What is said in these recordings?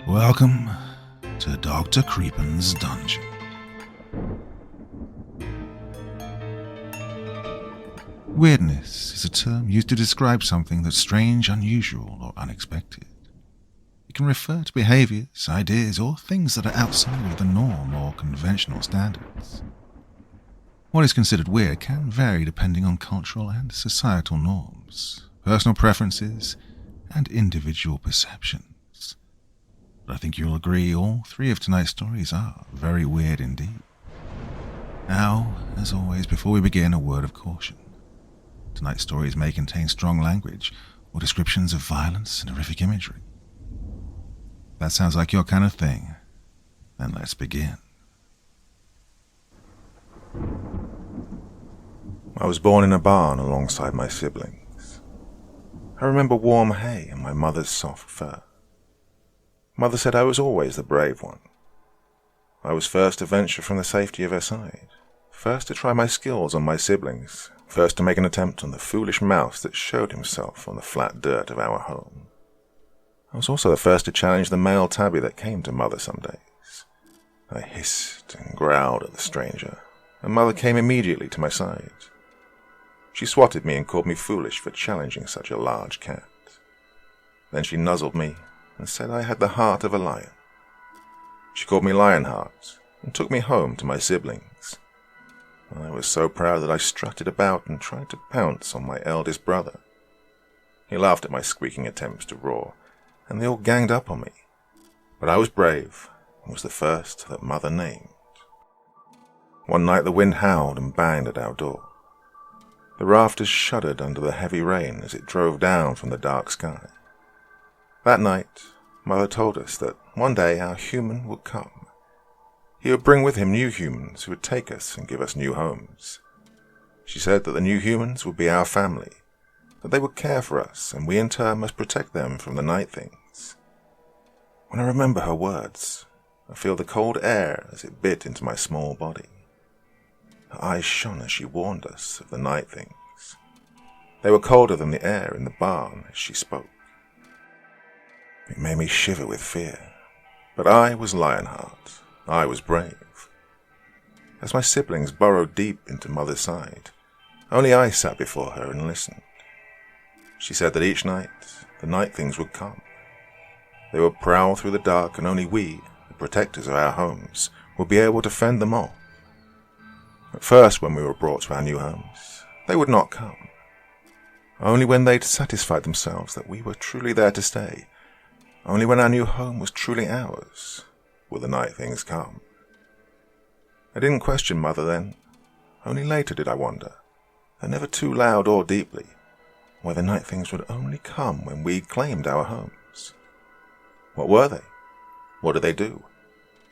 Welcome to Dr. Creepen's dungeon. Weirdness is a term used to describe something that's strange, unusual, or unexpected. It can refer to behaviors, ideas, or things that are outside of the norm or conventional standards. What is considered weird can vary depending on cultural and societal norms, personal preferences, and individual perceptions. But I think you'll agree all three of tonight's stories are very weird indeed. Now, as always, before we begin, a word of caution. Tonight's stories may contain strong language or descriptions of violence and horrific imagery. That sounds like your kind of thing. Then let's begin. I was born in a barn alongside my siblings. I remember warm hay and my mother's soft fur. Mother said I was always the brave one. I was first to venture from the safety of her side, first to try my skills on my siblings, first to make an attempt on the foolish mouse that showed himself on the flat dirt of our home. I was also the first to challenge the male tabby that came to Mother some days. I hissed and growled at the stranger, and Mother came immediately to my side. She swatted me and called me foolish for challenging such a large cat. Then she nuzzled me and said I had the heart of a lion. She called me Lionheart and took me home to my siblings. I was so proud that I strutted about and tried to pounce on my eldest brother. He laughed at my squeaking attempts to roar, and they all ganged up on me. But I was brave and was the first that Mother named. One night the wind howled and banged at our door. The rafters shuddered under the heavy rain as it drove down from the dark sky. That night, Mother told us that one day our human would come. He would bring with him new humans who would take us and give us new homes. She said that the new humans would be our family, that they would care for us, and we in turn must protect them from the night things. When I remember her words, I feel the cold air as it bit into my small body. Her eyes shone as she warned us of the night things. They were colder than the air in the barn as she spoke. It made me shiver with fear, but I was Lionheart. I was brave. As my siblings burrowed deep into Mother's side, only I sat before her and listened. She said that each night, the night things would come. They would prowl through the dark, and only we, the protectors of our homes, would be able to fend them off. At first, when we were brought to our new homes, they would not come. Only when they'd satisfied themselves that we were truly there to stay, only when our new home was truly ours, will the night things come. I didn't question Mother then. Only later did I wonder, and never too loud or deeply, why the night things would only come when we claimed our homes. What were they? What did they do?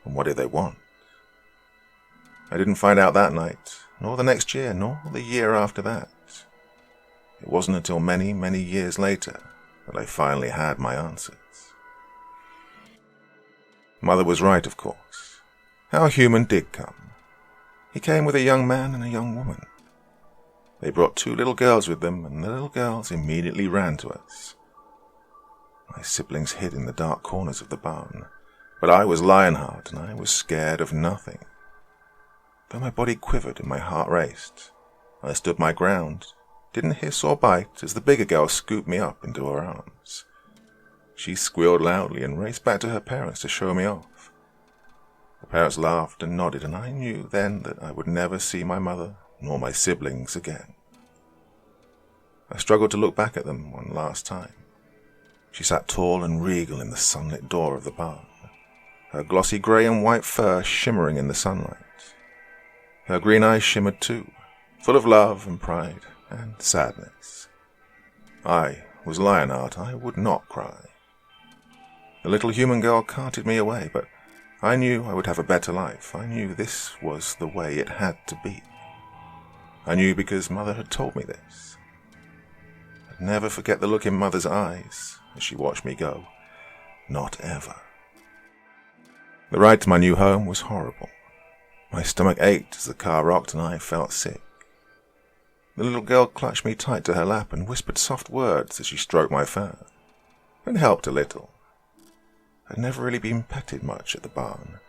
And what did they want? I didn't find out that night, nor the next year, nor the year after that. It wasn't until many, many years later that I finally had my answers. Mother was right, of course. Our human did come. He came with a young man and a young woman. They brought 2 little girls with them, and the little girls immediately ran to us. My siblings hid in the dark corners of the barn, but I was Lionheart, and I was scared of nothing. Though my body quivered and my heart raced, I stood my ground, didn't hiss or bite as the bigger girl scooped me up into her arms. She squealed loudly and raced back to her parents to show me off. The parents laughed and nodded, and I knew then that I would never see my mother nor my siblings again. I struggled to look back at them one last time. She sat tall and regal in the sunlit door of the barn, her glossy grey and white fur shimmering in the sunlight. Her green eyes shimmered too, full of love and pride and sadness. I was Lionheart. I would not cry. The little human girl carted me away, but I knew I would have a better life. I knew this was the way it had to be. I knew because Mother had told me this. I'd never forget the look in Mother's eyes as she watched me go. Not ever. The ride to my new home was horrible. My stomach ached as the car rocked and I felt sick. The little girl clutched me tight to her lap and whispered soft words as she stroked my fur. It helped a little. I'd never really been petted much at the barn.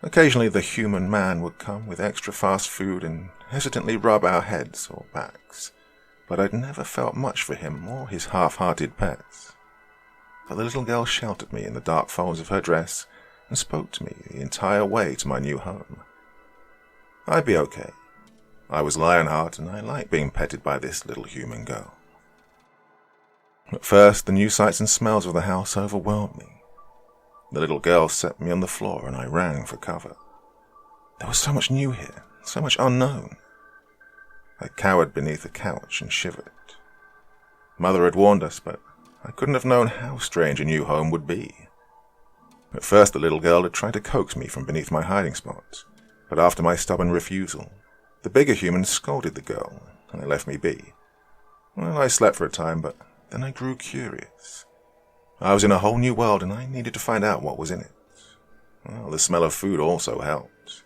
Occasionally the human man would come with extra fast food and hesitantly rub our heads or backs, but I'd never felt much for him or his half-hearted pets. But the little girl sheltered me in the dark folds of her dress and spoke to me the entire way to my new home. I'd be okay. I was Lionheart, and I liked being petted by this little human girl. At first, the new sights and smells of the house overwhelmed me. The little girl set me on the floor, and I ran for cover. There was so much new here, so much unknown. I cowered beneath a couch and shivered. Mother had warned us, but I couldn't have known how strange a new home would be. At first, the little girl had tried to coax me from beneath my hiding spot, but after my stubborn refusal, the bigger human scolded the girl, and they left me be. Well, I slept for a time, but then I grew curious. I was in a whole new world, and I needed to find out what was in it. Well, the smell of food also helped.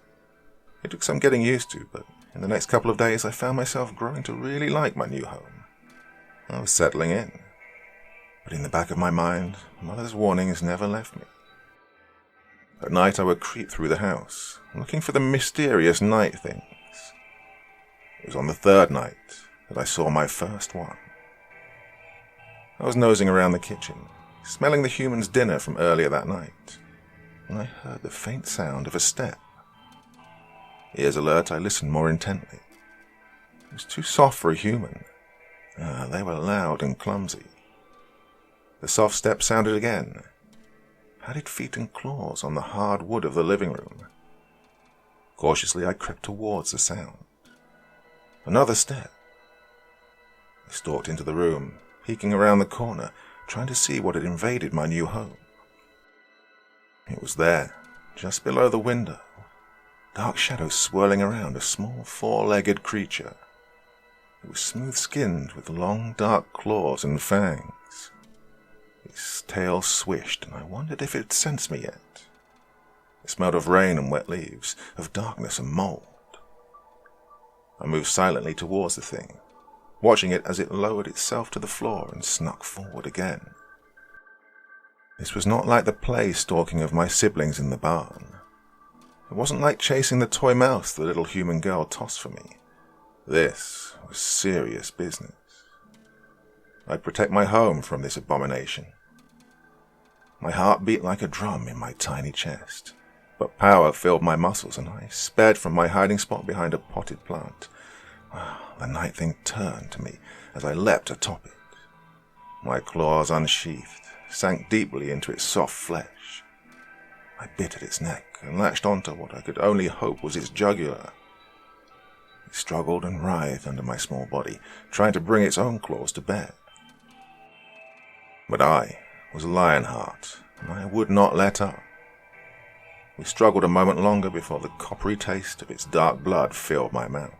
It took some getting used to, but in the next couple of days I found myself growing to really like my new home. I was settling in. But in the back of my mind, Mother's warnings never left me. At night I would creep through the house, looking for the mysterious night things. It was on the third night that I saw my first one. I was nosing around the kitchen, smelling the human's dinner from earlier that night, when I heard the faint sound of a step. Ears alert, I listened more intently. It was too soft for a human. They were loud and clumsy. The soft step sounded again. Padded feet and claws on the hard wood of the living room. Cautiously, I crept towards the sound. Another step. I stalked into the room, peeking around the corner, trying to see what had invaded my new home. It was there, just below the window. Dark shadows swirling around a small four-legged creature. It was smooth-skinned with long, dark claws and fangs. Its tail swished, and I wondered if it had sensed me yet. It smelled of rain and wet leaves, of darkness and mold. I moved silently towards the thing, watching it as it lowered itself to the floor and snuck forward again. This was not like the play stalking of my siblings in the barn. It wasn't like chasing the toy mouse the little human girl tossed for me. This was serious business. I'd protect my home from this abomination. My heart beat like a drum in my tiny chest, but power filled my muscles and I sped from my hiding spot behind a potted plant. The night thing turned to me as I leapt atop it. My claws unsheathed, sank deeply into its soft flesh. I bit at its neck and latched onto what I could only hope was its jugular. It struggled and writhed under my small body, trying to bring its own claws to bear. But I was Lionheart, and I would not let up. We struggled a moment longer before the coppery taste of its dark blood filled my mouth.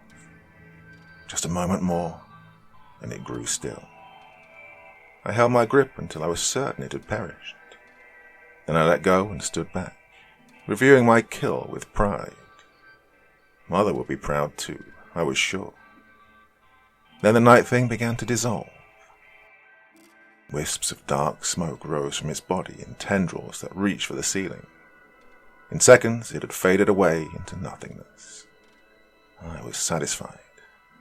Just a moment more, and it grew still. I held my grip until I was certain it had perished. Then I let go and stood back, reviewing my kill with pride. Mother would be proud too, I was sure. Then the night thing began to dissolve. Wisps of dark smoke rose from its body in tendrils that reached for the ceiling. In seconds, it had faded away into nothingness. I was satisfied.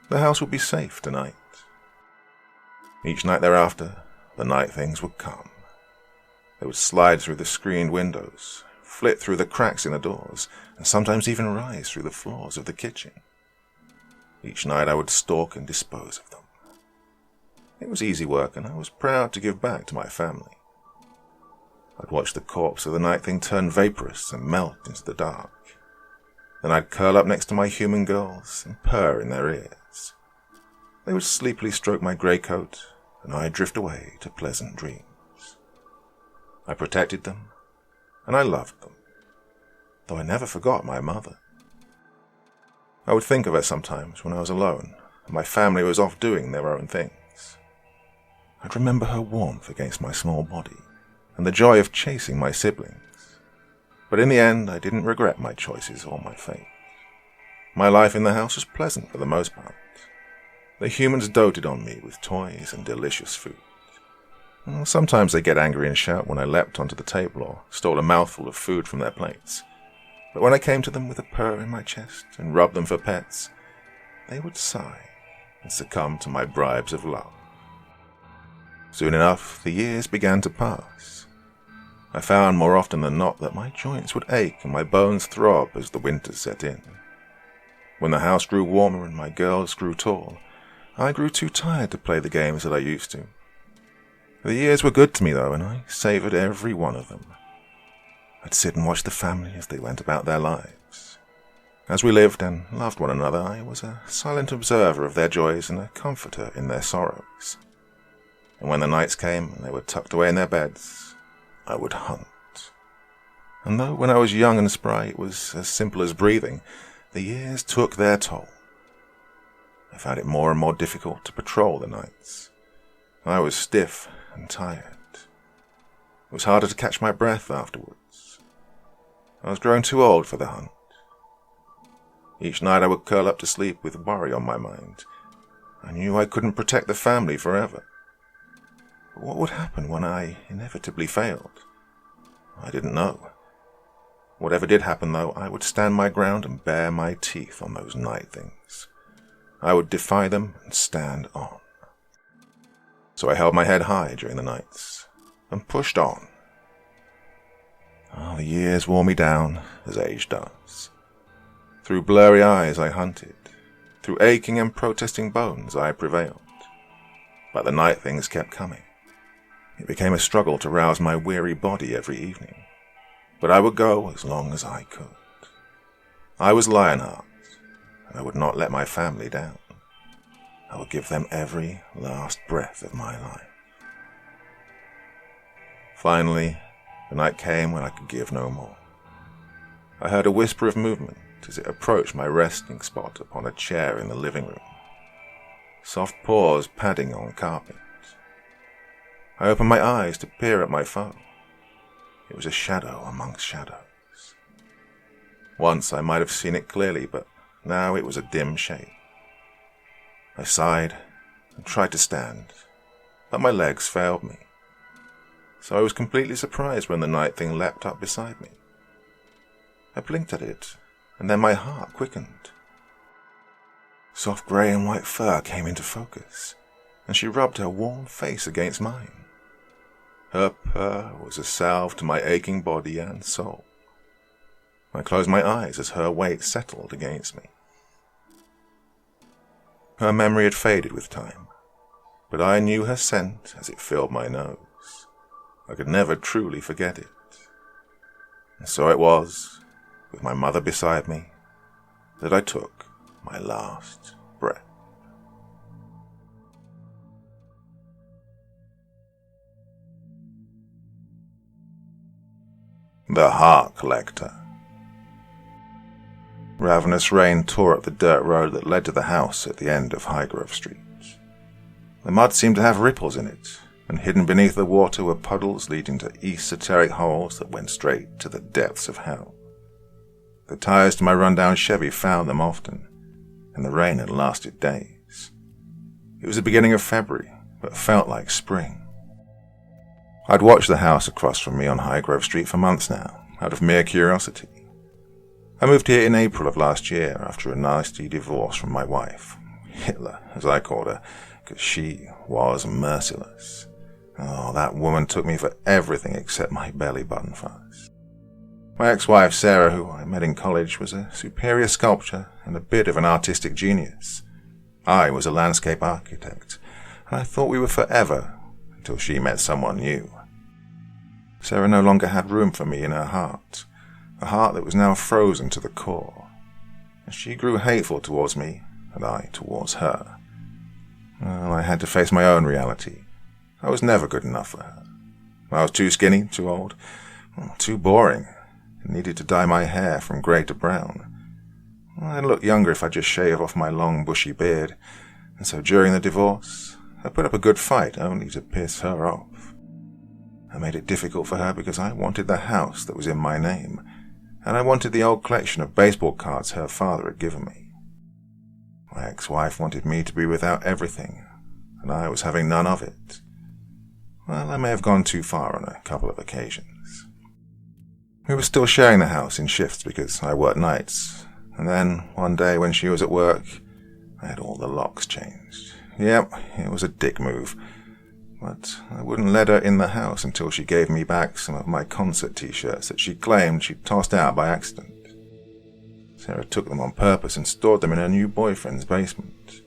The house would be safe tonight. Each night thereafter, the night things would come. They would slide through the screened windows, flit through the cracks in the doors, and sometimes even rise through the floors of the kitchen. Each night I would stalk and dispose of them. It was easy work, and I was proud to give back to my family. I'd watch the corpse of the night thing turn vaporous and melt into the dark. Then I'd curl up next to my human girls and purr in their ears. They would sleepily stroke my grey coat, and I'd drift away to pleasant dreams. I protected them, and I loved them, though I never forgot my mother. I would think of her sometimes when I was alone, and my family was off doing their own things. I'd remember her warmth against my small body, and the joy of chasing my siblings. But in the end, I didn't regret my choices or my fate. My life in the house was pleasant for the most part. The humans doted on me with toys and delicious food. Sometimes they get angry and shout when I leapt onto the table or stole a mouthful of food from their plates. But when I came to them with a purr in my chest and rubbed them for pets, they would sigh and succumb to my bribes of love. Soon enough, the years began to pass. I found more often than not that my joints would ache and my bones throb as the winter set in. When the house grew warmer and my girls grew tall, I grew too tired to play the games that I used to. The years were good to me, though, and I savoured every one of them. I'd sit and watch the family as they went about their lives. As we lived and loved one another, I was a silent observer of their joys and a comforter in their sorrows. And when the nights came and they were tucked away in their beds, I would hunt. And though when I was young and spry it was as simple as breathing, the years took their toll. I found it more and more difficult to patrol the nights. I was stiff and tired. It was harder to catch my breath afterwards. I was growing too old for the hunt. Each night I would curl up to sleep with worry on my mind. I knew I couldn't protect the family forever. But what would happen when I inevitably failed? I didn't know. Whatever did happen, though, I would stand my ground and bare my teeth on those night things. I would defy them and stand on. So I held my head high during the nights and pushed on. The years wore me down, as age does. Through blurry eyes I hunted. Through aching and protesting bones I prevailed. But the night things kept coming. It became a struggle to rouse my weary body every evening. But I would go as long as I could. I was Lionheart, and I would not let my family down. I would give them every last breath of my life. Finally, the night came when I could give no more. I heard a whisper of movement as it approached my resting spot upon a chair in the living room. Soft paws padding on carpet. I opened my eyes to peer at my foe. It was a shadow amongst shadows. Once I might have seen it clearly, but now it was a dim shape. I sighed and tried to stand, but my legs failed me. So I was completely surprised when the night thing leapt up beside me. I blinked at it, and then my heart quickened. Soft grey and white fur came into focus, and she rubbed her warm face against mine. Her purr was a salve to my aching body and soul. I closed my eyes as her weight settled against me. Her memory had faded with time, but I knew her scent as it filled my nose. I could never truly forget it. And so it was, with my mother beside me, that I took my last breath. The Heart Collector. Ravenous rain tore up the dirt road that led to the house at the end of Highgrove Street. The mud seemed to have ripples in it, and hidden beneath the water were puddles leading to esoteric holes that went straight to the depths of hell. The tires to my run-down Chevy found them often, and the rain had lasted days. It was the beginning of February, but felt like spring. I'd watched the house across from me on Highgrove Street for months now, out of mere curiosity. I moved here in April of last year after a nasty divorce from my wife, Hitler, as I called her, because she was merciless. Oh, that woman took me for everything except my belly button fuzz. My ex-wife, Sarah, who I met in college, was a superior sculptor and a bit of an artistic genius. I was a landscape architect, and I thought we were forever until she met someone new. Sarah no longer had room for me in her heart, a heart that was now frozen to the core, and she grew hateful towards me, and I towards her. Well, I had to face my own reality. I was never good enough for her. I was too skinny, too old, too boring, and needed to dye my hair from grey to brown. I'd look younger if I just shaved off my long bushy beard, and so during the divorce, I put up a good fight only to piss her off. I made it difficult for her because I wanted the house that was in my name, and I wanted the old collection of baseball cards her father had given me. My ex-wife wanted me to be without everything, and I was having none of it. Well, I may have gone too far on a couple of occasions. We were still sharing the house in shifts because I worked nights, and then one day when she was at work, I had all the locks changed. Yep, it was a dick move. But I wouldn't let her in the house until she gave me back some of my concert t-shirts that she claimed she'd tossed out by accident. Sarah took them on purpose and stored them in her new boyfriend's basement.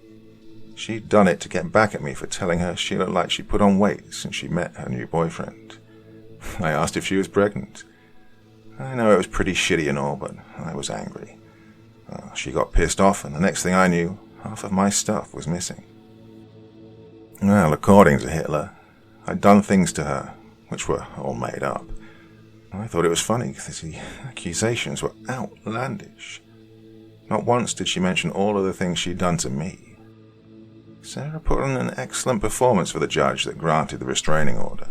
She'd done it to get back at me for telling her she looked like she put on weight since she met her new boyfriend. I asked if she was pregnant. I know it was pretty shitty and all, but I was angry. She got pissed off, and the next thing I knew, half of my stuff was missing. Well, according to Hitler, I'd done things to her, which were all made up. I thought it was funny because the accusations were outlandish. Not once did she mention all of the things she'd done to me. Sarah put on an excellent performance for the judge that granted the restraining order.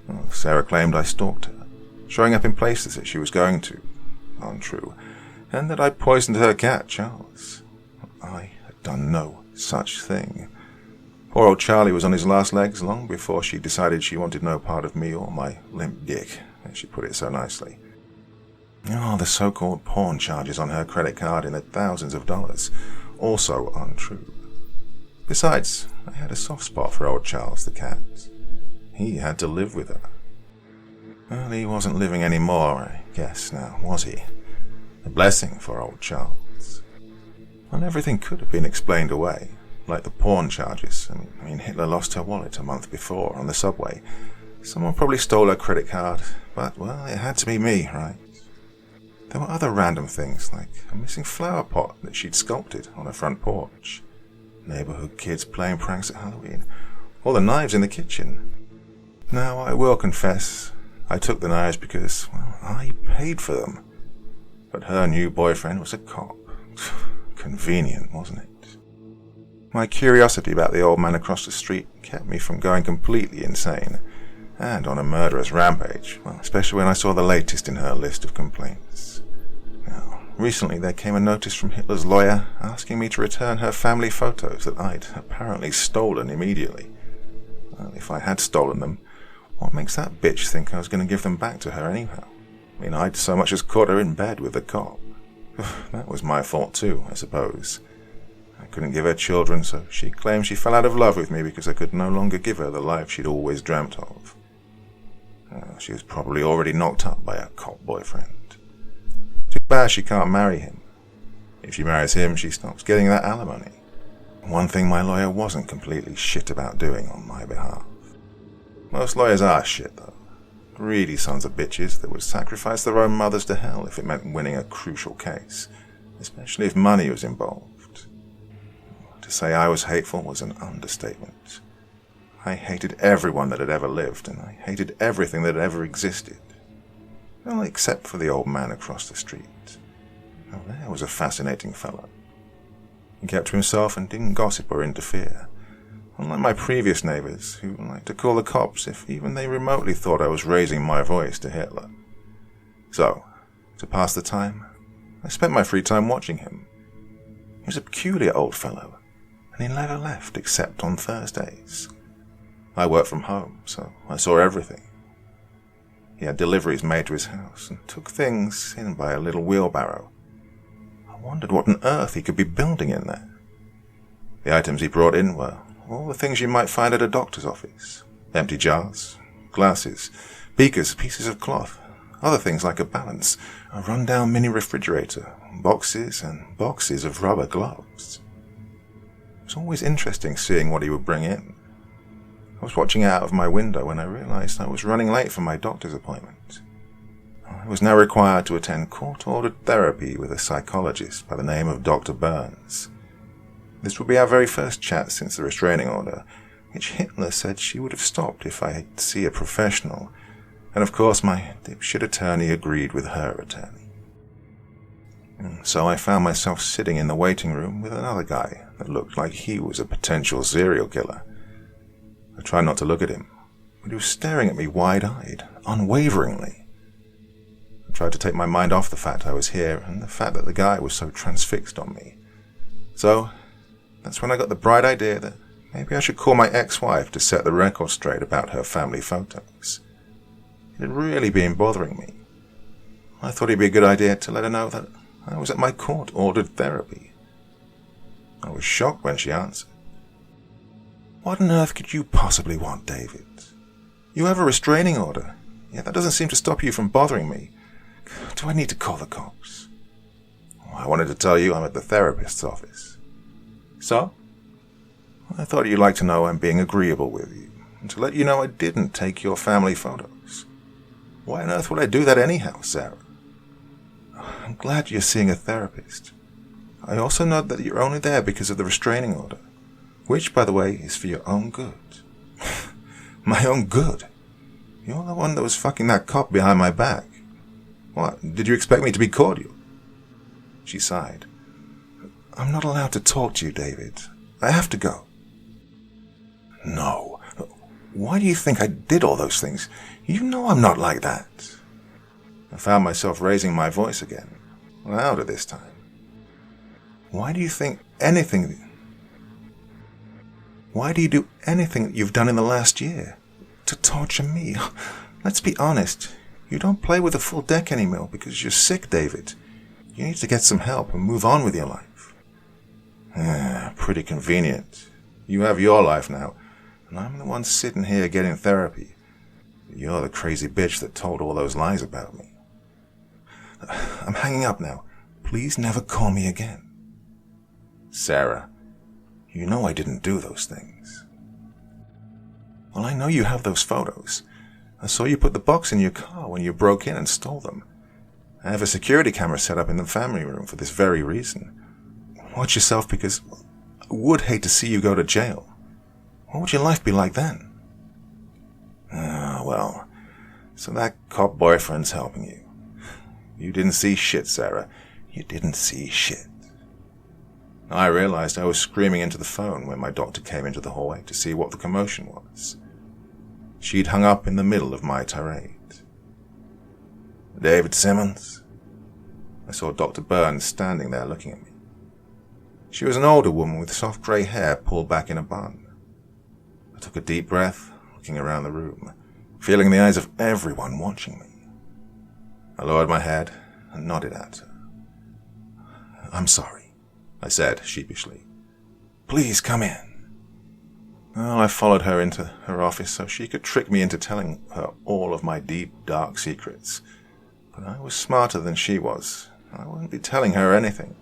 Well, Sarah claimed I stalked her, showing up in places that she was going to. Untrue. And that I poisoned her cat, Charles. I had done no such thing. Poor old Charlie was on his last legs long before she decided she wanted no part of me or my limp dick, as she put it so nicely. Oh, the so-called porn charges on her credit card in the thousands of dollars. Also untrue. Besides, I had a soft spot for old Charles the cat. He had to live with her. Well, he wasn't living anymore, I guess, now, was he? A blessing for old Charles. Well, everything could have been explained away. Like the porn charges. I mean, Hitler lost her wallet a month before on the subway. Someone probably stole her credit card, but, well, it had to be me, right? There were other random things, like a missing flower pot that she'd sculpted on her front porch, neighborhood kids playing pranks at Halloween, or the knives in the kitchen. Now, I will confess, I took the knives because, well, I paid for them. But her new boyfriend was a cop. Convenient, wasn't it? My curiosity about the old man across the street kept me from going completely insane, and on a murderous rampage, well, especially when I saw the latest in her list of complaints. Now, recently there came a notice from Hitler's lawyer asking me to return her family photos that I'd apparently stolen immediately. Well, if I had stolen them, what makes that bitch think I was going to give them back to her anyhow? I mean, I'd so much as caught her in bed with the cop. That was my fault too, I suppose. I couldn't give her children, so she claimed she fell out of love with me because I could no longer give her the life she'd always dreamt of. She was probably already knocked up by her cop boyfriend. Too bad she can't marry him. If she marries him, she stops getting that alimony. One thing my lawyer wasn't completely shit about doing on my behalf. Most lawyers are shit, though. Greedy sons of bitches that would sacrifice their own mothers to hell if it meant winning a crucial case, especially if money was involved. To say I was hateful was an understatement. I hated everyone that had ever lived, and I hated everything that had ever existed. Well, except for the old man across the street. Now, there was a fascinating fellow. He kept to himself and didn't gossip or interfere, unlike my previous neighbors, who liked to call the cops if even they remotely thought I was raising my voice to Hitler. So, to pass the time, I spent my free time watching him. He was a peculiar old fellow, and he never left except on Thursdays. I worked from home, so I saw everything. He had deliveries made to his house and took things in by a little wheelbarrow. I wondered what on earth he could be building in there. The items he brought in were all the things you might find at a doctor's office. Empty jars, glasses, beakers, pieces of cloth, other things like a balance, a run-down mini refrigerator, boxes and boxes of rubber gloves. It was always interesting seeing what he would bring in. I was watching out of my window when I realized I was running late for my doctor's appointment. I was now required to attend court-ordered therapy with a psychologist by the name of Dr. Burns. This would be our very first chat since the restraining order, which Hitler said she would have stopped if I'd see a professional, and of course my dipshit attorney agreed with her attorney. So I found myself sitting in the waiting room with another guy that looked like he was a potential serial killer. I tried not to look at him, but he was staring at me wide-eyed, unwaveringly. I tried to take my mind off the fact I was here and the fact that the guy was so transfixed on me. So, that's when I got the bright idea that Maybe I should call my ex-wife to set the record straight about her family photos. It had really been bothering me. I thought it'd be a good idea to let her know that I was at my court-ordered therapy. I was shocked when she answered. What on earth could you possibly want, David? You have a restraining order, yet that doesn't seem to stop you from bothering me. Do I need to call the cops? I wanted to tell you I'm at the therapist's office. So? I thought you'd like to know I'm being agreeable with you, and to let you know I didn't take your family photos. Why on earth would I do that anyhow, Sarah? I'm glad you're seeing a therapist. I also know that you're only there because of the restraining order, which, by the way, is for your own good. My own good? You're the one that was fucking that cop behind my back. What, did you expect me to be cordial? She sighed. I'm not allowed to talk to you, David. I have to go. No. Why do you think I did all those things? You know I'm not like that. I found myself raising my voice again, louder this time. Why do you do anything that you've done in the last year? To torture me? Let's be honest. You don't play with a full deck anymore because you're sick, David. You need to get some help and move on with your life. Pretty convenient. You have your life now, and I'm the one sitting here getting therapy. You're the crazy bitch that told all those lies about me. I'm hanging up now. Please never call me again. Sarah, you know I didn't do those things. Well, I know you have those photos. I saw you put the box in your car when you broke in and stole them. I have a security camera set up in the family room for this very reason. Watch yourself because I would hate to see you go to jail. What would your life be like then? Well, so that cop boyfriend's helping you. You didn't see shit, Sarah. You didn't see shit. I realized I was screaming into the phone when my doctor came into the hallway to see what the commotion was. She'd hung up in the middle of my tirade. David Simmons? I saw Dr. Burns standing there looking at me. She was an older woman with soft grey hair pulled back in a bun. I took a deep breath, looking around the room, feeling the eyes of everyone watching me. I lowered my head and nodded at her. I'm sorry, I said sheepishly. Please come in. Well, I followed her into her office so she could trick me into telling her all of my deep, dark secrets. But I was smarter than she was. I wouldn't be telling her anything.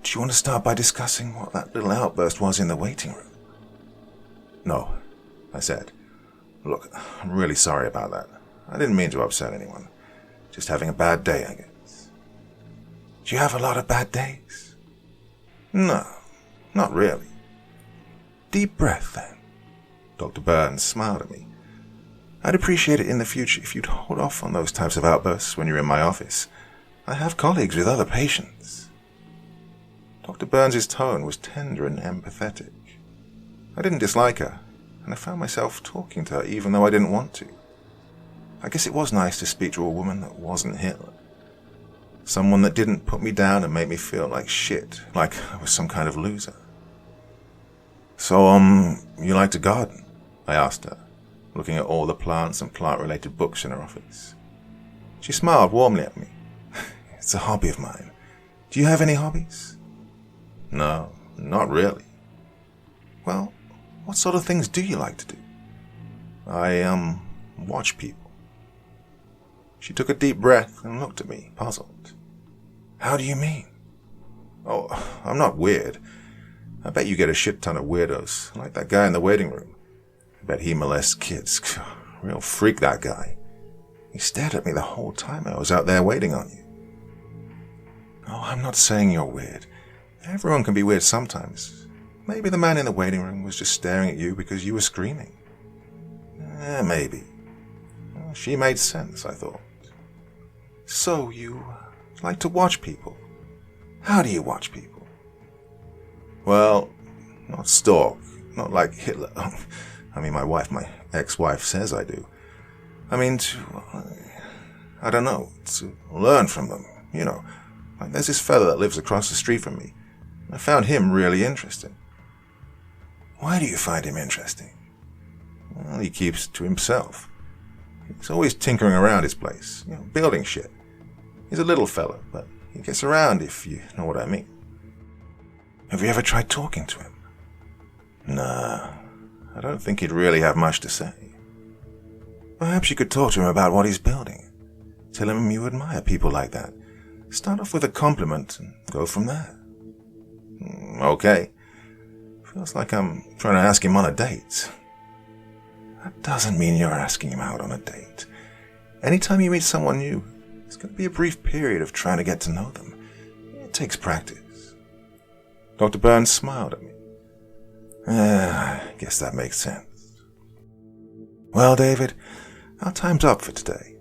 Do you want to start by discussing what that little outburst was in the waiting room? No, I said. Look, I'm really sorry about that. I didn't mean to upset anyone. Just having a bad day, I guess. Do you have a lot of bad days? No, not really. Deep breath, then. Dr. Burns smiled at me. I'd appreciate it in the future if you'd hold off on those types of outbursts when you're in my office. I have colleagues with other patients. Dr. Burns' tone was tender and empathetic. I didn't dislike her, and I found myself talking to her even though I didn't want to. I guess it was nice to speak to a woman that wasn't Hitler. Someone that didn't put me down and make me feel like shit, like I was some kind of loser. So, you like to garden? I asked her, looking at all the plants and plant-related books in her office. She smiled warmly at me. It's a hobby of mine. Do you have any hobbies? No, not really. Well, what sort of things do you like to do? I, watch people. She took a deep breath and looked at me, puzzled. How do you mean? Oh, I'm not weird. I bet you get a shit ton of weirdos, like that guy in the waiting room. I bet he molests kids. Real freak, that guy. He stared at me the whole time I was out there waiting on you. Oh, I'm not saying you're weird. Everyone can be weird sometimes. Maybe the man in the waiting room was just staring at you because you were screaming. Maybe. Well, she made sense, I thought. So you like to watch people? How do you watch people? Well, not stalk, not like Hitler. I mean, my ex-wife says I do. I mean, I don't know, to learn from them, you know. Like there's this fella that lives across the street from me. I found him really interesting. Why do you find him interesting? Well, he keeps to himself. He's always tinkering around his place, building shit. He's a little fellow, but he gets around, if you know what I mean. Have you ever tried talking to him? Nah, I don't think he'd really have much to say. Perhaps you could talk to him about what he's building. Tell him you admire people like that. Start off with a compliment and go from there. Okay. Feels like I'm trying to ask him on a date. That doesn't mean you're asking him out on a date. Anytime you meet someone new, it's going to be a brief period of trying to get to know them. It takes practice. Dr. Burns smiled at me. I guess that makes sense. Well, David, our time's up for today.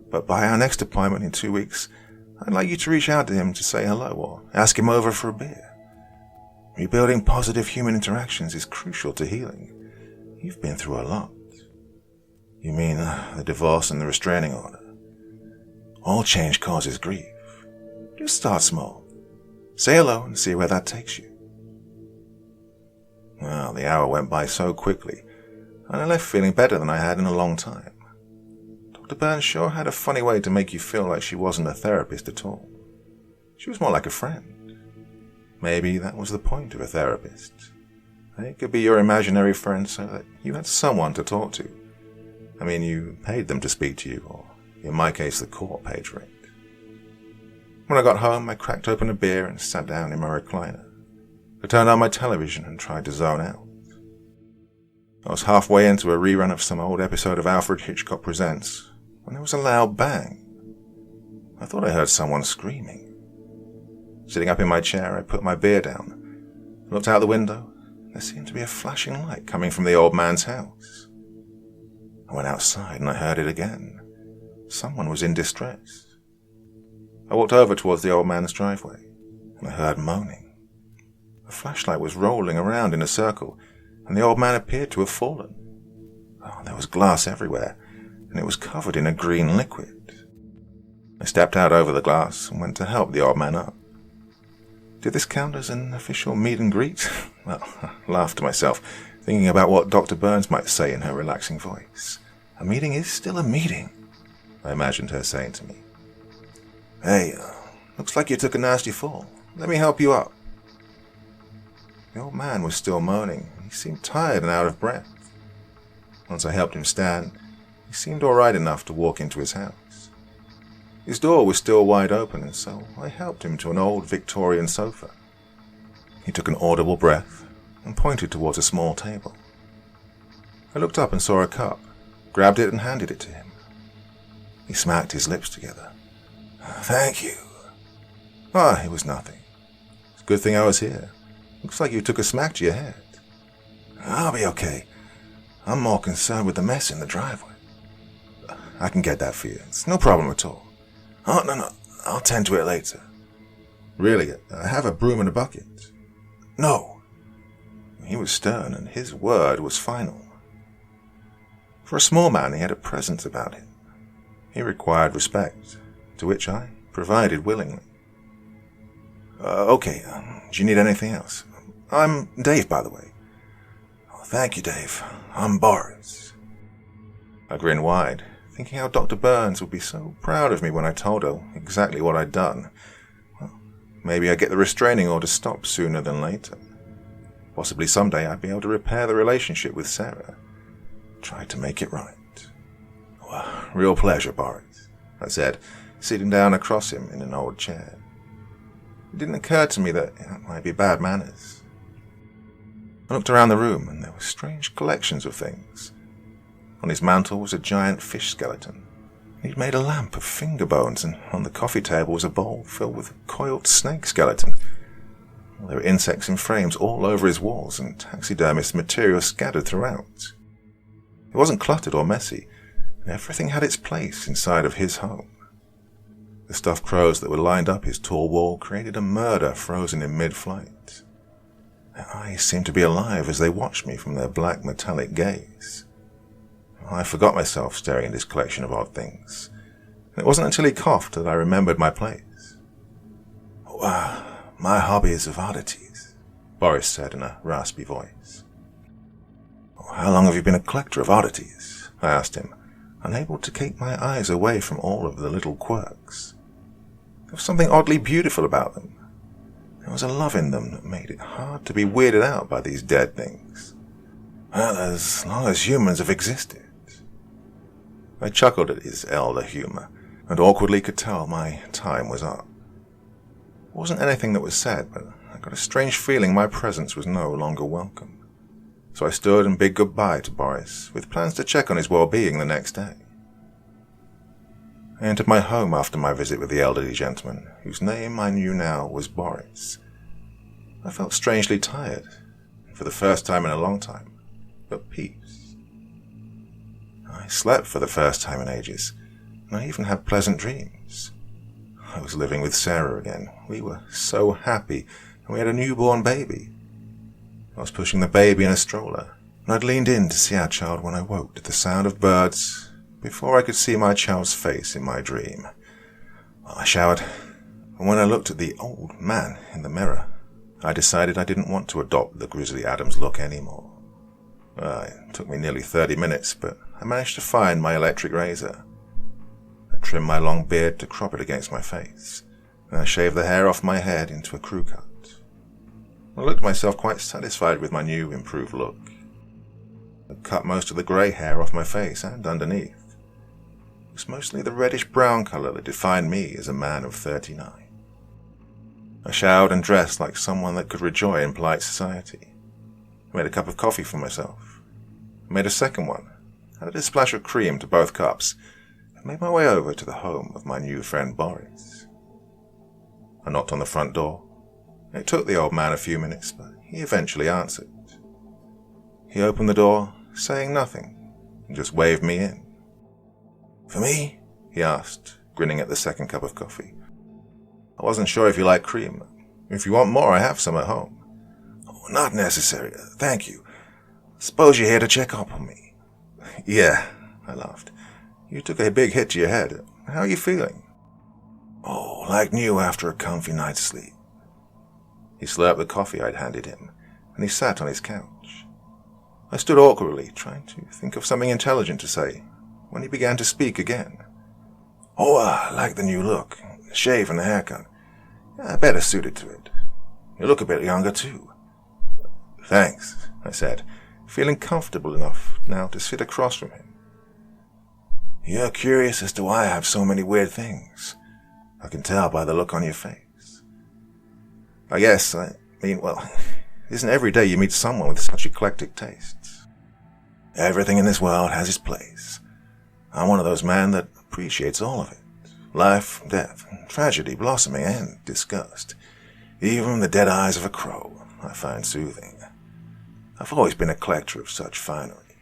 But by our next appointment in 2 weeks, I'd like you to reach out to him to say hello or ask him over for a beer. Rebuilding positive human interactions is crucial to healing. You've been through a lot. You mean the divorce and the restraining order? All change causes grief. Just start small. Say hello and see where that takes you. Well, the hour went by so quickly, and I left feeling better than I had in a long time. Dr. Burns sure had a funny way to make you feel like she wasn't a therapist at all. She was more like a friend. Maybe that was the point of a therapist. They could be your imaginary friend so that you had someone to talk to. I mean, you paid them to speak to you, or in my case, the court paid for it. When I got home, I cracked open a beer and sat down in my recliner. I turned on my television and tried to zone out. I was halfway into a rerun of some old episode of Alfred Hitchcock Presents when there was a loud bang. I thought I heard someone screaming. Sitting up in my chair, I put my beer down, looked out the window. There seemed to be a flashing light coming from the old man's house. I went outside and I heard it again. Someone was in distress. I walked over towards the old man's driveway and I heard moaning. The flashlight was rolling around in a circle and the old man appeared to have fallen. Oh, there was glass everywhere and it was covered in a green liquid. I stepped out over the glass and went to help the old man up. Did this count as an official meet and greet? Well, I laughed to myself, thinking about what Dr. Burns might say in her relaxing voice. A meeting is still a meeting, I imagined her saying to me. Hey, looks like you took a nasty fall. Let me help you up. The old man was still moaning. He seemed tired and out of breath. Once I helped him stand, he seemed all right enough to walk into his house. His door was still wide open, and so I helped him to an old Victorian sofa. He took an audible breath and pointed towards a small table. I looked up and saw a cup, grabbed it and handed it to him. He smacked his lips together. Thank you. It was nothing. It's a good thing I was here. Looks like you took a smack to your head. I'll be okay. I'm more concerned with the mess in the driveway. I can get that for you. It's no problem at all. Oh, no. I'll tend to it later. Really, I have a broom and a bucket. No. He was stern, and his word was final. For a small man, he had a presence about him. He required respect, to which I provided willingly. Okay, do you need anything else? I'm Dave, by the way. Oh, thank you, Dave. I'm Boris. I grinned wide, thinking how Dr. Burns would be so proud of me when I told her exactly what I'd done. Well, maybe I'd get the restraining order stopped sooner than later. Possibly someday I'd be able to repair the relationship with Sarah. Try to make it right. Well, real pleasure, Boris, I said, sitting down across him in an old chair. It didn't occur to me that it might be bad manners. I looked around the room and there were strange collections of things. On his mantel was a giant fish skeleton. He'd made a lamp of finger bones, and on the coffee table was a bowl filled with a coiled snake skeleton. There were insects in frames all over his walls and taxidermist material scattered throughout. It wasn't cluttered or messy, and everything had its place inside of his home. The stuffed crows that were lined up his tall wall created a murder frozen in mid-flight. Their eyes seemed to be alive as they watched me from their black metallic gaze. I forgot myself staring at this collection of odd things, and it wasn't until he coughed that I remembered my place. My hobby is of oddities, Boris said in a raspy voice. how long have you been a collector of oddities? I asked him, unable to keep my eyes away from all of the little quirks. There was something oddly beautiful about them. There was a love in them that made it hard to be weirded out by these dead things. Well, as long as humans have existed. I chuckled at his elder humor, and awkwardly could tell my time was up. It wasn't anything that was said, but I got a strange feeling my presence was no longer welcome. So I stood and bid goodbye to Boris, with plans to check on his well-being the next day. I entered my home after my visit with the elderly gentleman, whose name I knew now was Boris. I felt strangely tired, for the first time in a long time, but peace. I slept for the first time in ages, and I even had pleasant dreams. I was living with Sarah again. We were so happy, and we had a newborn baby. I was pushing the baby in a stroller, and I'd leaned in to see our child when I woke to the sound of birds before I could see my child's face in my dream. I showered, and when I looked at the old man in the mirror, I decided I didn't want to adopt the Grizzly Adams look anymore. It took me nearly 30 minutes, but I managed to find my electric razor. I trimmed my long beard to crop it against my face, and I shaved the hair off my head into a crew cut. I looked at myself quite satisfied with my new, improved look. I cut most of the grey hair off my face and underneath. It was mostly the reddish-brown colour that defined me as a man of 39. I showered and dressed like someone that could rejoice in polite society. I made a cup of coffee for myself. I made a second one, added a splash of cream to both cups, and made my way over to the home of my new friend Boris. I knocked on the front door. It took the old man a few minutes, but he eventually answered. He opened the door, saying nothing, and just waved me in. For me? He asked, grinning at the second cup of coffee. I wasn't sure if you like cream. If you want more, I have some at home. Oh, not necessary, thank you. Suppose you're here to check up on me. Yeah, I laughed. You took a big hit to your head. How are you feeling? Oh, like new after a comfy night's sleep. He slurped the coffee I'd handed him, and he sat on his couch. I stood awkwardly, trying to think of something intelligent to say, when he began to speak again. Oh, I like the new look, the shave and the haircut. Better suited to it. You look a bit younger, too. Thanks, I said, feeling comfortable enough now to sit across from him. You're curious as to why I have so many weird things. I can tell by the look on your face. I guess, well, isn't every day you meet someone with such eclectic tastes? Everything in this world has its place. I'm one of those men that appreciates all of it. Life, death, tragedy, blossoming, and disgust. Even the dead eyes of a crow I find soothing. I've always been a collector of such finery.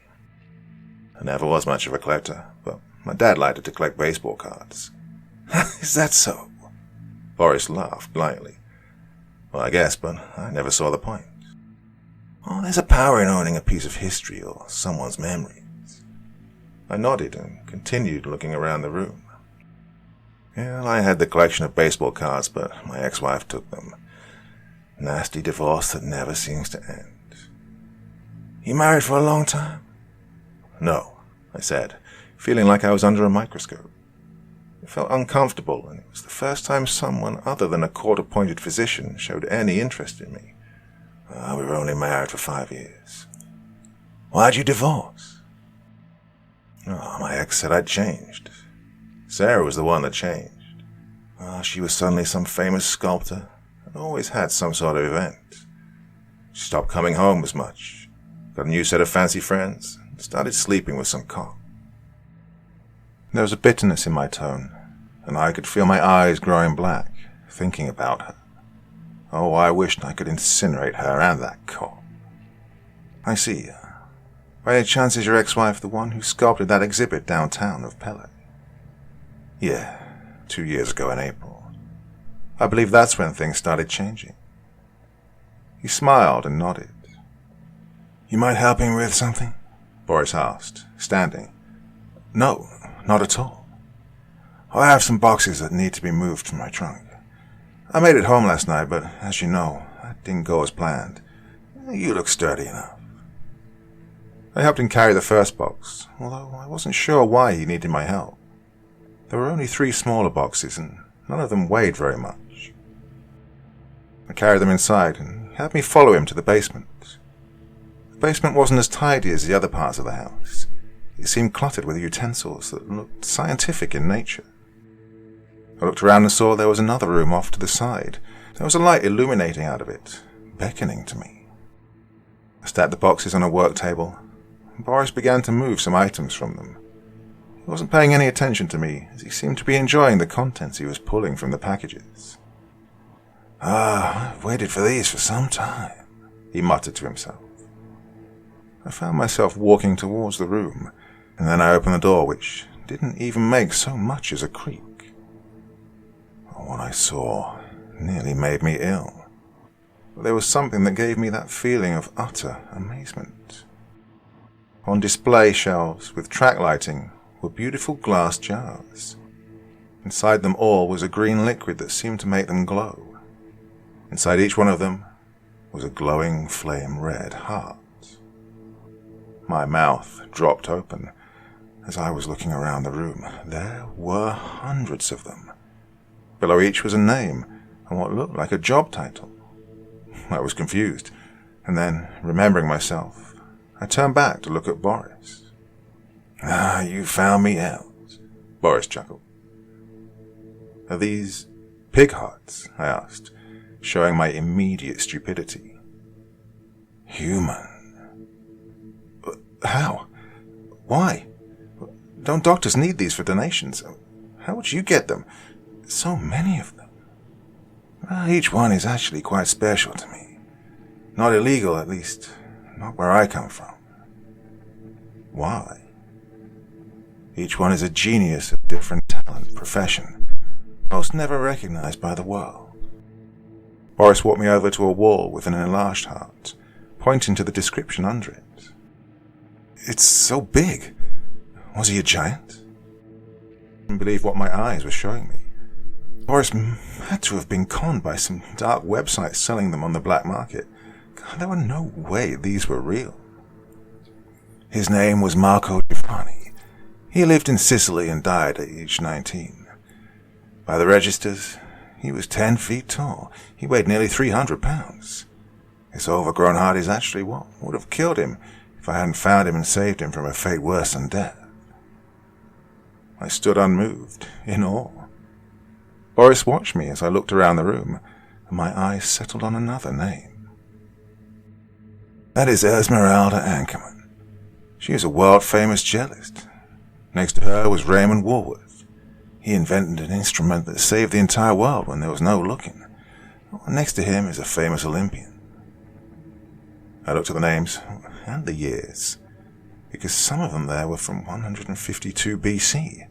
I never was much of a collector, but my dad liked to collect baseball cards. Is that so? Boris laughed lightly. Well, I guess, but I never saw the point. Oh, there's a power in owning a piece of history or someone's memories. I nodded and continued looking around the room. Yeah, I had the collection of baseball cards, but my ex-wife took them. Nasty divorce that never seems to end. You married for a long time? No, I said, feeling like I was under a microscope. It felt uncomfortable, and it was the first time someone other than a court-appointed physician showed any interest in me. We were only married for 5 years. Why'd you divorce? My ex said I'd changed. Sarah was the one that changed. She was suddenly some famous sculptor and always had some sort of event. She stopped coming home as much, got a new set of fancy friends, and started sleeping with some cop. There was a bitterness in my tone, and I could feel my eyes growing black, thinking about her. Oh, I wished I could incinerate her and that cop. I see. By any chance is your ex-wife the one who sculpted that exhibit downtown of Pele? Yeah, 2 years ago in April. I believe that's when things started changing. He smiled and nodded. You mind helping with something? Boris asked, standing. No, not at all. I have some boxes that need to be moved from my trunk. I made it home last night, but as you know, that didn't go as planned. You look sturdy enough. I helped him carry the first box, although I wasn't sure why he needed my help. There were only 3 smaller boxes, and none of them weighed very much. I carried them inside, and he had me follow him to the basement. The basement wasn't as tidy as the other parts of the house. It seemed cluttered with utensils that looked scientific in nature. I looked around and saw there was another room off to the side. There was a light illuminating out of it, beckoning to me. I stacked the boxes on a work table, and Boris began to move some items from them. He wasn't paying any attention to me, as he seemed to be enjoying the contents he was pulling from the packages. I've waited for these for some time, he muttered to himself. I found myself walking towards the room, and then I opened the door, which didn't even make so much as a creak. What I saw nearly made me ill. There was something that gave me that feeling of utter amazement. On display shelves with track lighting were beautiful glass jars. Inside them all was a green liquid that seemed to make them glow. Inside each one of them was a glowing flame-red heart. My mouth dropped open as I was looking around the room. There were hundreds of them. Below each was a name and what looked like a job title. I was confused, and then, remembering myself, I turned back to look at Boris. You found me out, Boris chuckled. Are these pig hearts? I asked, showing my immediate stupidity. Human. How? Why? Don't doctors need these for donations? How would you get them? So many of them. Each one is actually quite special to me. Not illegal, at least, not where I come from. Why? Each one is a genius of different talent, profession, most never recognized by the world. Boris walked me over to a wall with an enlarged heart, pointing to the description under it. It's so big. Was he a giant? I couldn't believe what my eyes were showing me. Boris had to have been conned by some dark website selling them on the black market. God, there were no way these were real. His name was Marco Giovanni. He lived in Sicily and died at age 19. By the registers, he was 10 feet tall. He weighed nearly 300 pounds. His overgrown heart is actually what would have killed him if I hadn't found him and saved him from a fate worse than death. I stood unmoved, in awe. Boris watched me as I looked around the room, and my eyes settled on another name. That is Esmeralda Ankerman. She is a world-famous cellist. Next to her was Raymond Woolworth. He invented an instrument that saved the entire world when there was no looking. Next to him is a famous Olympian. I looked at the names and the years, because some of them there were from 152 BC.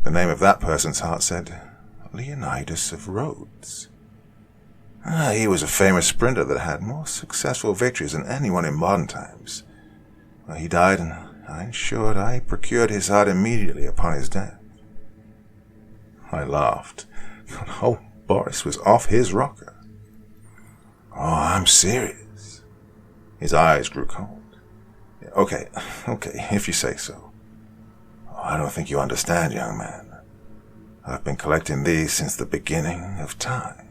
The name of that person's heart said, Leonidas of Rhodes. He was a famous sprinter that had more successful victories than anyone in modern times. He died, and I ensured I procured his heart immediately upon his death. I laughed. Oh, Boris was off his rocker. I'm serious. His eyes grew cold. Okay, if you say so. I don't think you understand, young man. I've been collecting these since the beginning of time.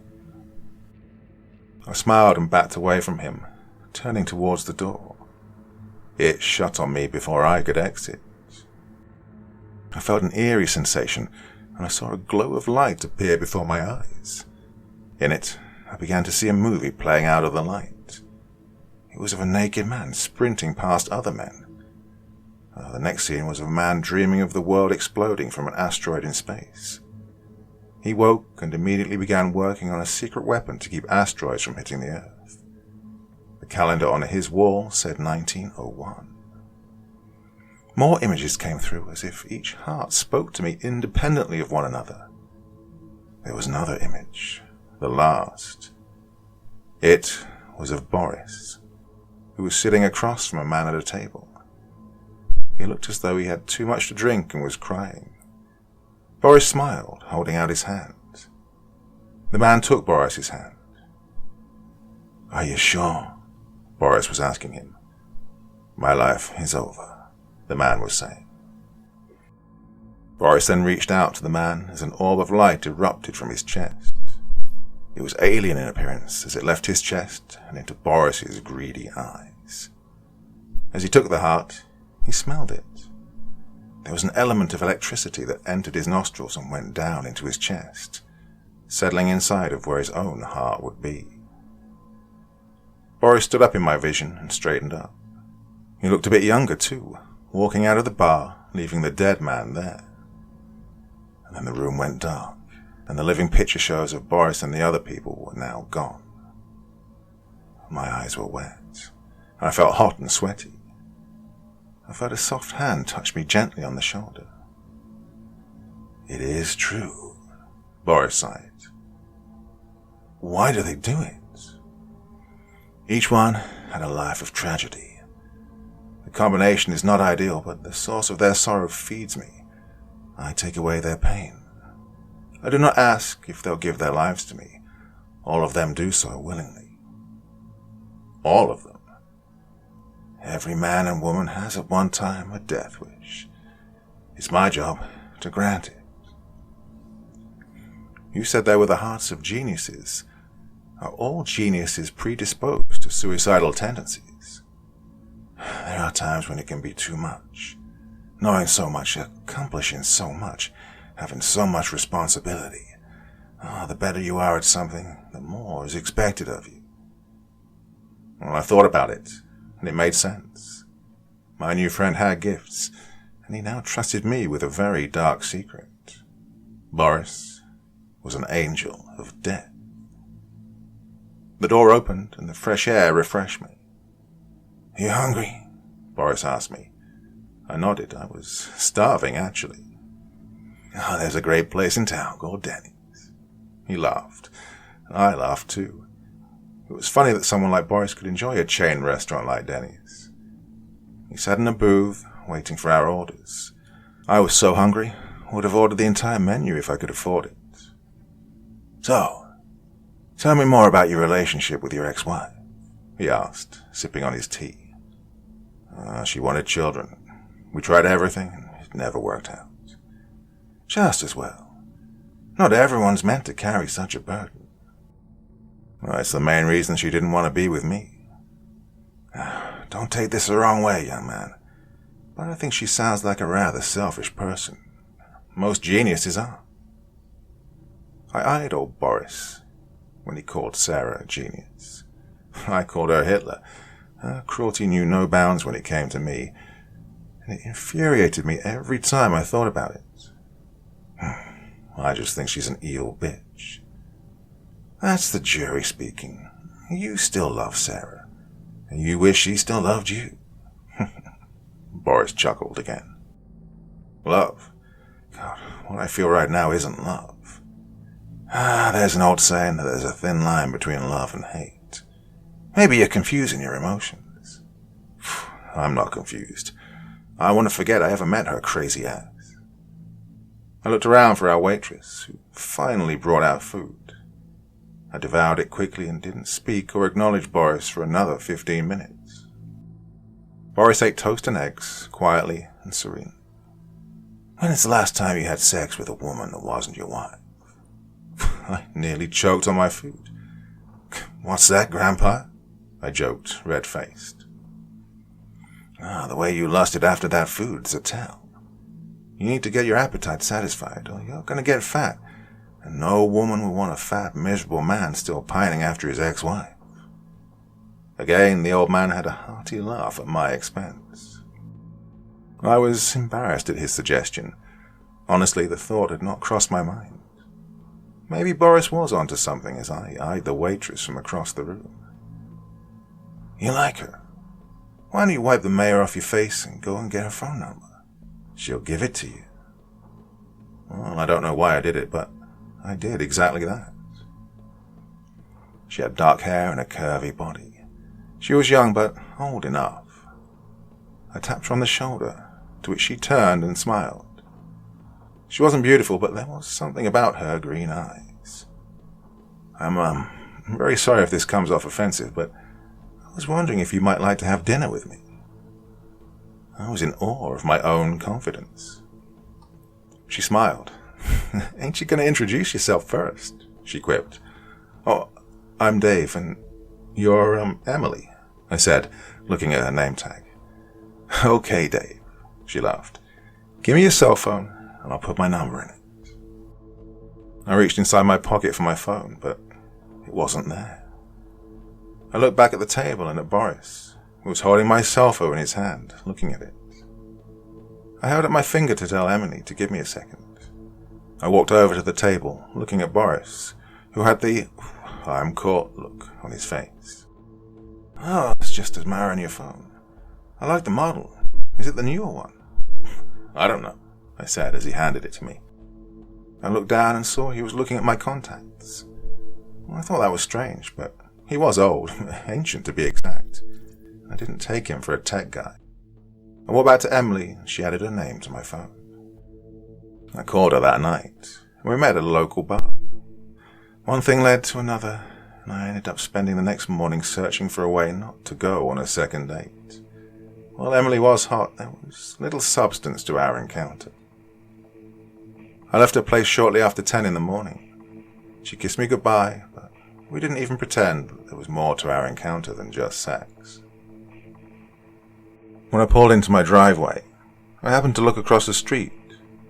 I smiled and backed away from him, turning towards the door. It shut on me before I could exit. I felt an eerie sensation, and I saw a glow of light appear before my eyes. In it, I began to see a movie playing out of the light. It was of a naked man sprinting past other men. The next scene was of a man dreaming of the world exploding from an asteroid in space. He woke and immediately began working on a secret weapon to keep asteroids from hitting the Earth. The calendar on his wall said 1901. More images came through as if each heart spoke to me independently of one another. There was another image, the last. It was of Boris, who was sitting across from a man at a table. He looked as though he had too much to drink and was crying. Boris smiled, holding out his hand. The man took Boris's hand. Are you sure? Boris was asking him. My life is over, the man was saying. Boris then reached out to the man as an orb of light erupted from his chest. It was alien in appearance as it left his chest and into Boris's greedy eyes. As he took the heart, he smelled it. There was an element of electricity that entered his nostrils and went down into his chest, settling inside of where his own heart would be. Boris stood up in my vision and straightened up. He looked a bit younger too, walking out of the bar, leaving the dead man there. And then the room went dark, and the living picture shows of Boris and the other people were now gone. My eyes were wet, and I felt hot and sweaty. I felt a soft hand touch me gently on the shoulder. "It is true," Boris sighed. "Why do they do it?" "Each one had a life of tragedy. The combination is not ideal, but the source of their sorrow feeds me. I take away their pain. I do not ask if they'll give their lives to me. All of them do so willingly." "All of them?" "Every man and woman has at one time a death wish. It's my job to grant it." "You said they were the hearts of geniuses. Are all geniuses predisposed to suicidal tendencies?" "There are times when it can be too much. Knowing so much, accomplishing so much, having so much responsibility. The better you are at something, the more is expected of you." "Well, I thought about it, and it made sense. My new friend had gifts, and he now trusted me with a very dark secret. Boris was an angel of death." The door opened, and the fresh air refreshed me. "Are you hungry?" Boris asked me. I nodded. I was starving, actually. "There's a great place in town called Denny's." He laughed, and I laughed too. It was funny that someone like Boris could enjoy a chain restaurant like Denny's. He sat in a booth, waiting for our orders. I was so hungry, I would have ordered the entire menu if I could afford it. "So, tell me more about your relationship with your ex-wife," he asked, sipping on his tea. She wanted children. We tried everything, and it never worked out." "Just as well. Not everyone's meant to carry such a burden." "Well, it's the main reason she didn't want to be with me." "Don't take this the wrong way, young man, but I think she sounds like a rather selfish person. Most geniuses are." I eyed old Boris when he called Sarah a genius. I called her Hitler. Her cruelty knew no bounds when it came to me, and it infuriated me every time I thought about it. I just think she's an evil bitch. "That's the jury speaking. You still love Sarah, and you wish she still loved you." Boris chuckled again. "Love? God, what I feel right now isn't love. There's an old saying that there's a thin line between love and hate. Maybe you're confusing your emotions." "I'm not confused. I want to forget I ever met her crazy ass." I looked around for our waitress, who finally brought out food. I devoured it quickly and didn't speak or acknowledge Boris for another 15 minutes. Boris ate toast and eggs, quietly and serenely. "When is the last time you had sex with a woman that wasn't your wife?" I nearly choked on my food. "What's that, Grandpa?" I joked, red-faced. The way you lusted after that food's a tell. You need to get your appetite satisfied, or you're going to get fat, and no woman will want a fat, miserable man still pining after his ex-wife." Again, the old man had a hearty laugh at my expense. I was embarrassed at his suggestion. Honestly, the thought had not crossed my mind. Maybe Boris was onto something as I eyed the waitress from across the room. "You like her? Why don't you wipe the mayor off your face and go and get her phone number? She'll give it to you." Well, I don't know why I did it, but I did exactly that. She had dark hair and a curvy body. She was young, but old enough. I tapped her on the shoulder, to which she turned and smiled. She wasn't beautiful, but there was something about her green eyes. I'm very sorry if this comes off offensive, but I was wondering if you might like to have dinner with me." I was in awe of my own confidence. She smiled. "Ain't you going to introduce yourself first?" she quipped. "Oh, I'm Dave, and you're, Emily," I said, looking at her name tag. "Okay, Dave," she laughed. "Give me your cell phone, and I'll put my number in it." I reached inside my pocket for my phone, but it wasn't there. I looked back at the table and at Boris, who was holding my cell phone in his hand, looking at it. I held up my finger to tell Emily to give me a second. I walked over to the table, looking at Boris, who had the "I'm caught" look on his face. "Oh, it's just admiring your phone. I like the model. Is it the newer one?" "I don't know," I said as he handed it to me. I looked down and saw he was looking at my contacts. Well, I thought that was strange, but he was old, ancient to be exact. I didn't take him for a tech guy. I walked back to Emily, and she added her name to my phone. I called her that night, and we met at a local bar. One thing led to another, and I ended up spending the next morning searching for a way not to go on a second date. While Emily was hot, there was little substance to our encounter. I left her place shortly after 10 in the morning. She kissed me goodbye, but we didn't even pretend that there was more to our encounter than just sex. When I pulled into my driveway, I happened to look across the street,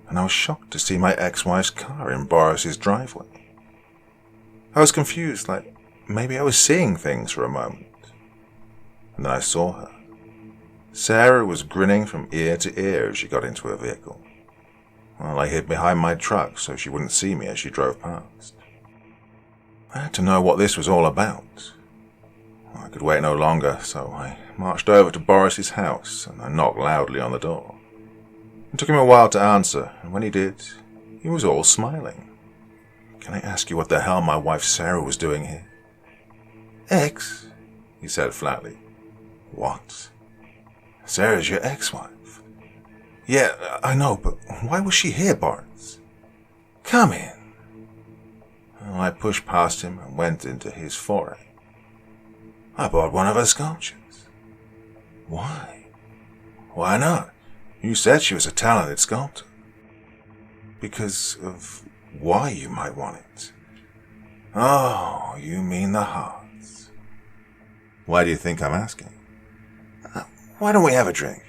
and I was shocked to see my ex-wife's car in Boris's driveway. I was confused, like maybe I was seeing things for a moment. And then I saw her. Sarah was grinning from ear to ear as she got into her vehicle. Well, I hid behind my truck so she wouldn't see me as she drove past. I had to know what this was all about. I could wait no longer, so I marched over to Boris's house and I knocked loudly on the door. It took him a while to answer, and when he did, he was all smiling. "Can I ask you what the hell my wife Sarah was doing here?" "Ex," he said flatly. "What? Sarah's your ex-wife?" "Yeah, I know, but why was she here, Boris?" "Come in." Well, I pushed past him and went into his foray. "I bought one of her sculptures." "Why?" "Why not? You said she was a talented sculptor." "Because of why you might want it." "Oh, you mean the hearts." "Why do you think I'm asking?" "Why don't we have a drink?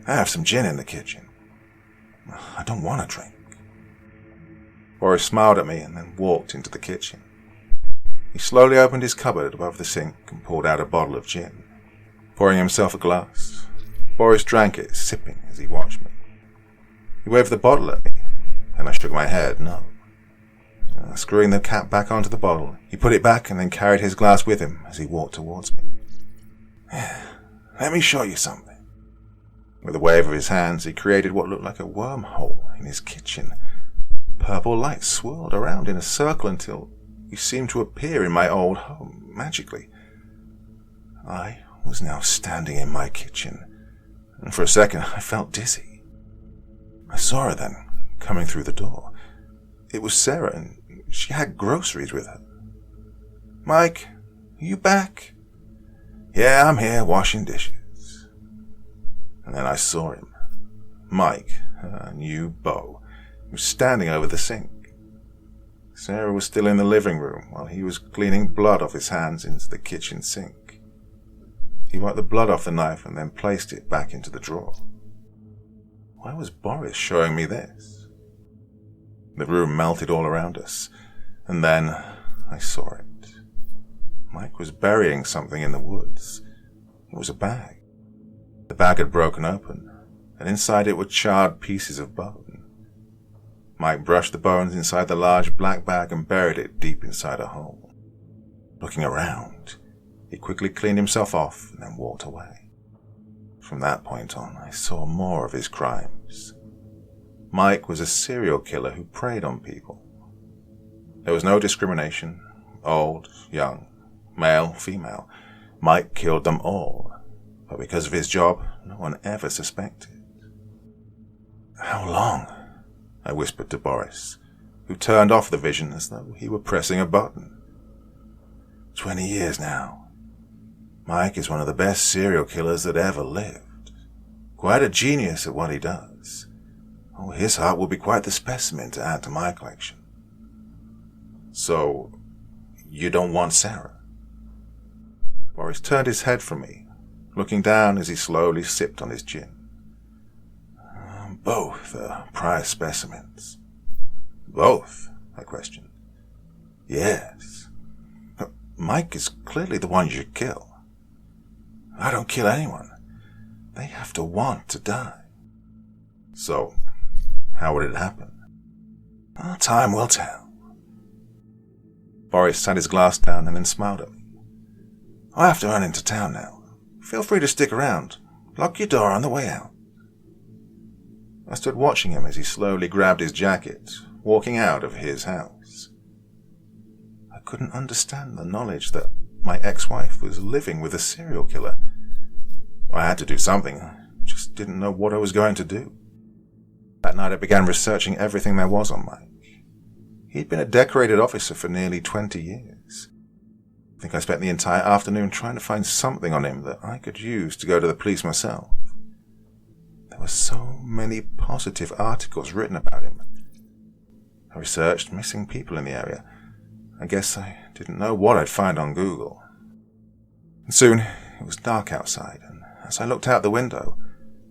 I have some gin in the kitchen." "I don't want a drink." Boris smiled at me and then walked into the kitchen. He slowly opened his cupboard above the sink and pulled out a bottle of gin. Pouring himself a glass, Boris drank it, sipping as he watched me. He waved the bottle at me, and I shook my head no. Screwing the cap back onto the bottle, he put it back and then carried his glass with him as he walked towards me. "Let me show you something." With a wave of his hands, he created what looked like a wormhole in his kitchen. Purple light swirled around in a circle until he seemed to appear in my old home, magically. I was now standing in my kitchen, and for a second I felt dizzy. I saw her then, coming through the door. It was Sarah, and she had groceries with her. "Mike, are you back?" "Yeah, I'm here, washing dishes." And then I saw him. Mike, her new beau, was standing over the sink. Sarah was still in the living room while he was cleaning blood off his hands into the kitchen sink. He wiped the blood off the knife and then placed it back into the drawer. Why was Boris showing me this? The room melted all around us, and then I saw it. Mike was burying something in the woods. It was a bag. The bag had broken open, and inside it were charred pieces of bone. Mike brushed the bones inside the large black bag and buried it deep inside a hole. Looking around, he quickly cleaned himself off and then walked away. From that point on, I saw more of his crimes. Mike was a serial killer who preyed on people. There was no discrimination, old, young, male, female. Mike killed them all, but because of his job, no one ever suspected. "How long?" I whispered to Boris, who turned off the vision as though he were pressing a button. 20 years now. Mike is one of the best serial killers that ever lived. Quite a genius at what he does. Oh, his heart will be quite the specimen to add to my collection. So, you don't want Sarah? Boris turned his head from me, looking down as he slowly sipped on his gin. Both are prize specimens. Both? I questioned. Yes. Mike is clearly the one you should kill. I don't kill anyone. They have to want to die. So, how would it happen? Well, time will tell. Boris set his glass down and then smiled at me. I have to run into town now. Feel free to stick around. Lock your door on the way out. I stood watching him as he slowly grabbed his jacket, walking out of his house. I couldn't understand the knowledge that my ex-wife was living with a serial killer. I had to do something. I just didn't know what I was going to do. That night I began researching everything there was on Mike. He'd been a decorated officer for nearly 20 years. I think I spent the entire afternoon trying to find something on him that I could use to go to the police myself. There were so many positive articles written about him. I researched missing people in the area. I guess I didn't know what I'd find on Google. And soon it was dark outside, and as I looked out the window,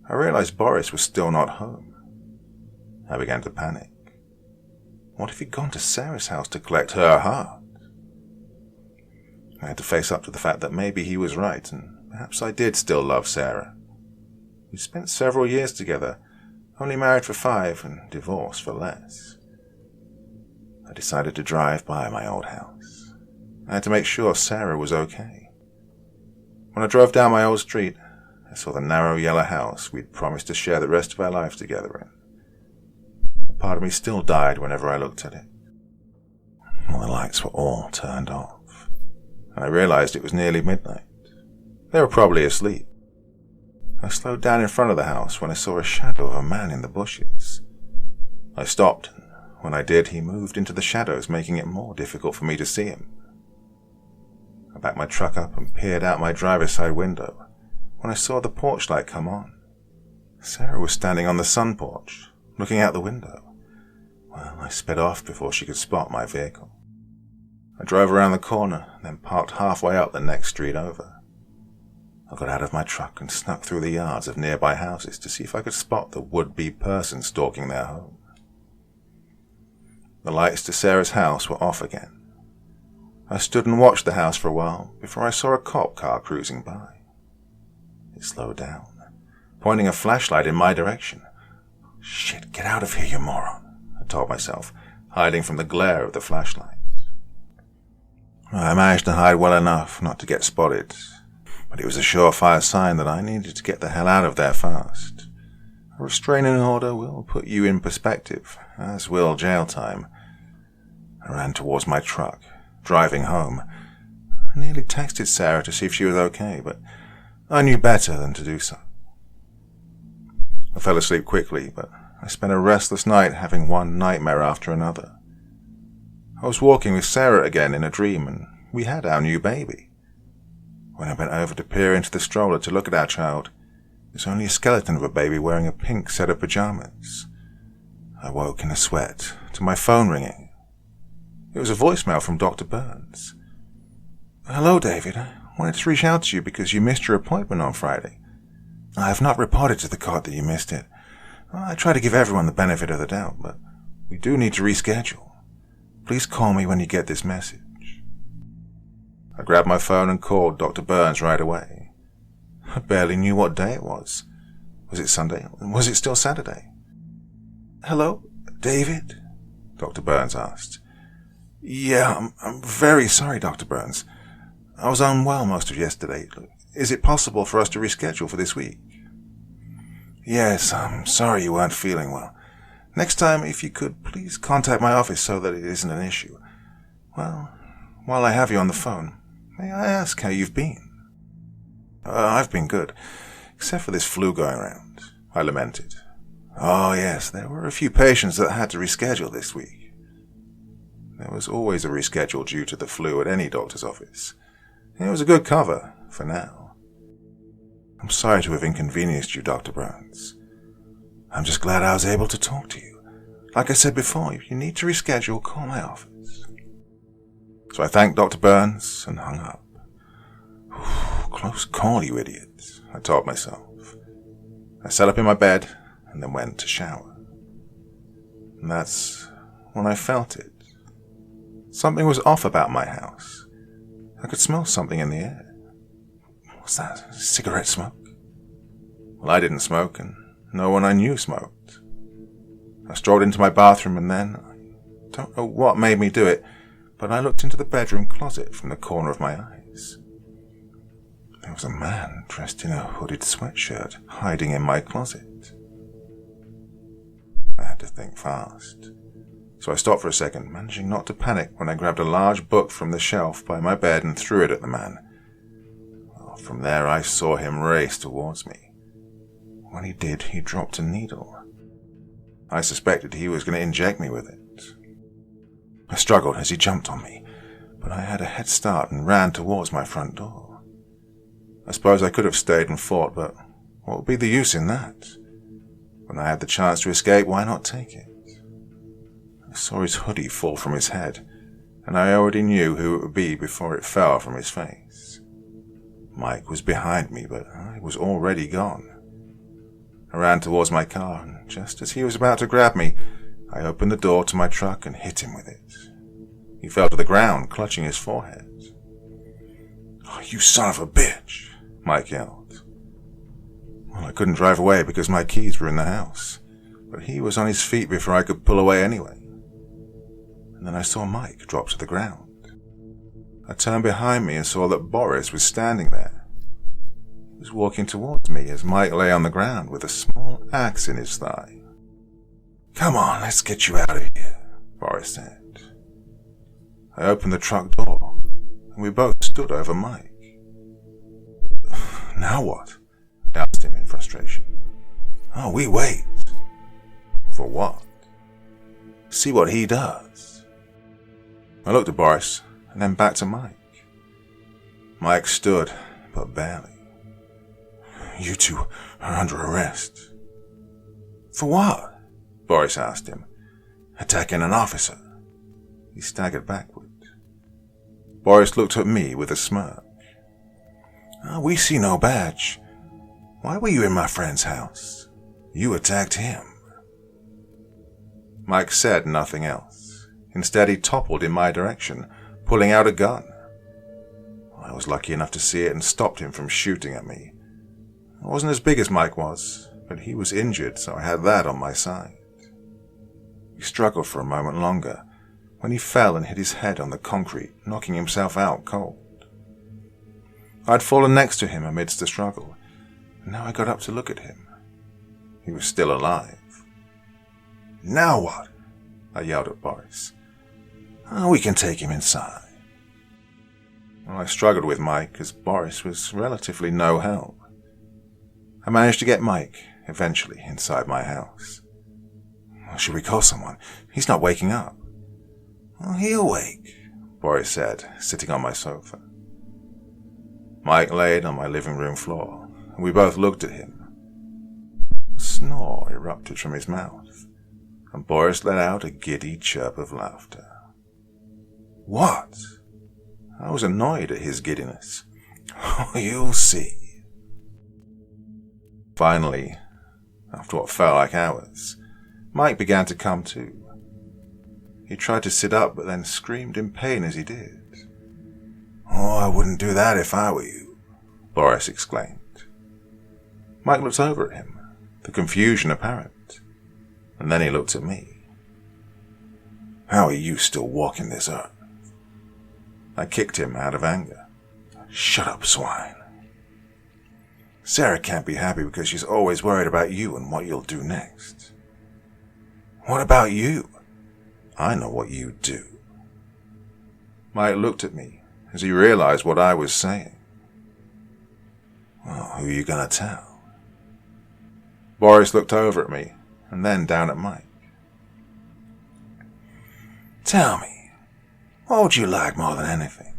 I realized Boris was still not home. I began to panic. What if he'd gone to Sarah's house to collect her heart? I had to face up to the fact that maybe he was right, and perhaps I did still love Sarah. We spent several years together, only married for 5 and divorced for less. I decided to drive by my old house. I had to make sure Sarah was okay. When I drove down my old street, I saw the narrow yellow house we'd promised to share the rest of our life together in. A part of me still died whenever I looked at it. All the lights were all turned off, and I realized it was nearly midnight. They were probably asleep. I slowed down in front of the house when I saw a shadow of a man in the bushes. I stopped, and when I did, he moved into the shadows, making it more difficult for me to see him. I backed my truck up and peered out my driver's side window when I saw the porch light come on. Sarah was standing on the sun porch, looking out the window. Well, I sped off before she could spot my vehicle. I drove around the corner, then parked halfway up the next street over. I got out of my truck and snuck through the yards of nearby houses to see if I could spot the would-be person stalking their home. The lights to Sarah's house were off again. I stood and watched the house for a while before I saw a cop car cruising by. It slowed down, pointing a flashlight in my direction. Shit, get out of here, you moron, I told myself, hiding from the glare of the flashlight. I managed to hide well enough not to get spotted, but it was a surefire sign that I needed to get the hell out of there fast. A restraining order will put you in perspective, as will jail time. I ran towards my truck, driving home. I nearly texted Sarah to see if she was okay, but I knew better than to do so. I fell asleep quickly, but I spent a restless night having one nightmare after another. I was walking with Sarah again in a dream, and we had our new baby. When I bent over to peer into the stroller to look at our child, it was only a skeleton of a baby wearing a pink set of pajamas. I woke in a sweat to my phone ringing. It was a voicemail from Dr. Burns. Hello, David. I wanted to reach out to you because you missed your appointment on Friday. I have not reported to the court that you missed it. I try to give everyone the benefit of the doubt, but we do need to reschedule. Please call me when you get this message. I grabbed my phone and called Dr. Burns right away. I barely knew what day it was. Was it Sunday? Was it still Saturday? Hello, David? Dr. Burns asked. Yeah, I'm very sorry, Dr. Burns. I was unwell most of yesterday. Is it possible for us to reschedule for this week? Yes, I'm sorry you weren't feeling well. Next time, if you could, please contact my office so that it isn't an issue. Well, while I have you on the phone, may I ask how you've been? I've been good, except for this flu going around, I lamented. Oh yes, there were a few patients that had to reschedule this week. There was always a reschedule due to the flu at any doctor's office. It was a good cover, for now. I'm sorry to have inconvenienced you, Dr. Burns. I'm just glad I was able to talk to you. Like I said before, if you need to reschedule, call my office. So I thanked Dr. Burns and hung up. Close call, you idiots, I told myself. I sat up in my bed and then went to shower. And that's when I felt it. Something was off about my house. I could smell something in the air. What's that? Cigarette smoke? Well, I didn't smoke, and no one I knew smoked. I strolled into my bathroom, and then, I don't know what made me do it, but I looked into the bedroom closet from the corner of my eyes. There was a man dressed in a hooded sweatshirt hiding in my closet. I had to think fast. So I stopped for a second, managing not to panic when I grabbed a large book from the shelf by my bed and threw it at the man. Well, from there I saw him race towards me. When he did, he dropped a needle. I suspected he was going to inject me with it. I struggled as he jumped on me, but I had a head start and ran towards my front door. I suppose I could have stayed and fought, but what would be the use in that? When I had the chance to escape, why not take it? I saw his hoodie fall from his head, and I already knew who it would be before it fell from his face. Mike was behind me, but I was already gone. I ran towards my car, and just as he was about to grab me, I opened the door to my truck and hit him with it. He fell to the ground, clutching his forehead. "Oh, you son of a bitch!" Mike yelled. Well, I couldn't drive away because my keys were in the house, but he was on his feet before I could pull away anyway. And then I saw Mike drop to the ground. I turned behind me and saw that Boris was standing there. He was walking towards me as Mike lay on the ground with a small axe in his thigh. "Come on, let's get you out of here," Boris said. I opened the truck door, and we both stood over Mike. "Now what?" I asked him in frustration. "Oh, we wait." "For what?" "See what he does." I looked at Boris, and then back to Mike. Mike stood, but barely. "You two are under arrest." "For what?" Boris asked him. "Attacking an officer." He staggered backward. Boris looked at me with a smirk. "Oh, we see no badge. Why were you in my friend's house? You attacked him." Mike said nothing else. Instead, he toppled in my direction, pulling out a gun. I was lucky enough to see it and stopped him from shooting at me. I wasn't as big as Mike was, but he was injured, so I had that on my side. He struggled for a moment longer, when he fell and hit his head on the concrete, knocking himself out cold. I'd fallen next to him amidst the struggle, and now I got up to look at him. He was still alive. "Now what?" I yelled at Boris. "Oh, we can take him inside." Well, I struggled with Mike, as Boris was relatively no help. I managed to get Mike, eventually, inside my house. "Should we call someone? He's not waking up." "Oh, he'll wake," Boris said, sitting on my sofa. Mike laid on my living room floor, and we both looked at him. A snore erupted from his mouth, and Boris let out a giddy chirp of laughter. "What?" I was annoyed at his giddiness. "Oh, you'll see." Finally, after what felt like hours, Mike began to come to. He tried to sit up, but then screamed in pain as he did. "Oh, I wouldn't do that if I were you," Boris exclaimed. Mike looked over at him, the confusion apparent, and then he looked at me. "How are you still walking this earth?" I kicked him out of anger. "Shut up, swine. Sarah can't be happy because she's always worried about you and what you'll do next." "What about you?" "I know what you do." Mike looked at me as he realized what I was saying. "Well, who are you going to tell?" Boris looked over at me and then down at Mike. "Tell me, what would you like more than anything?"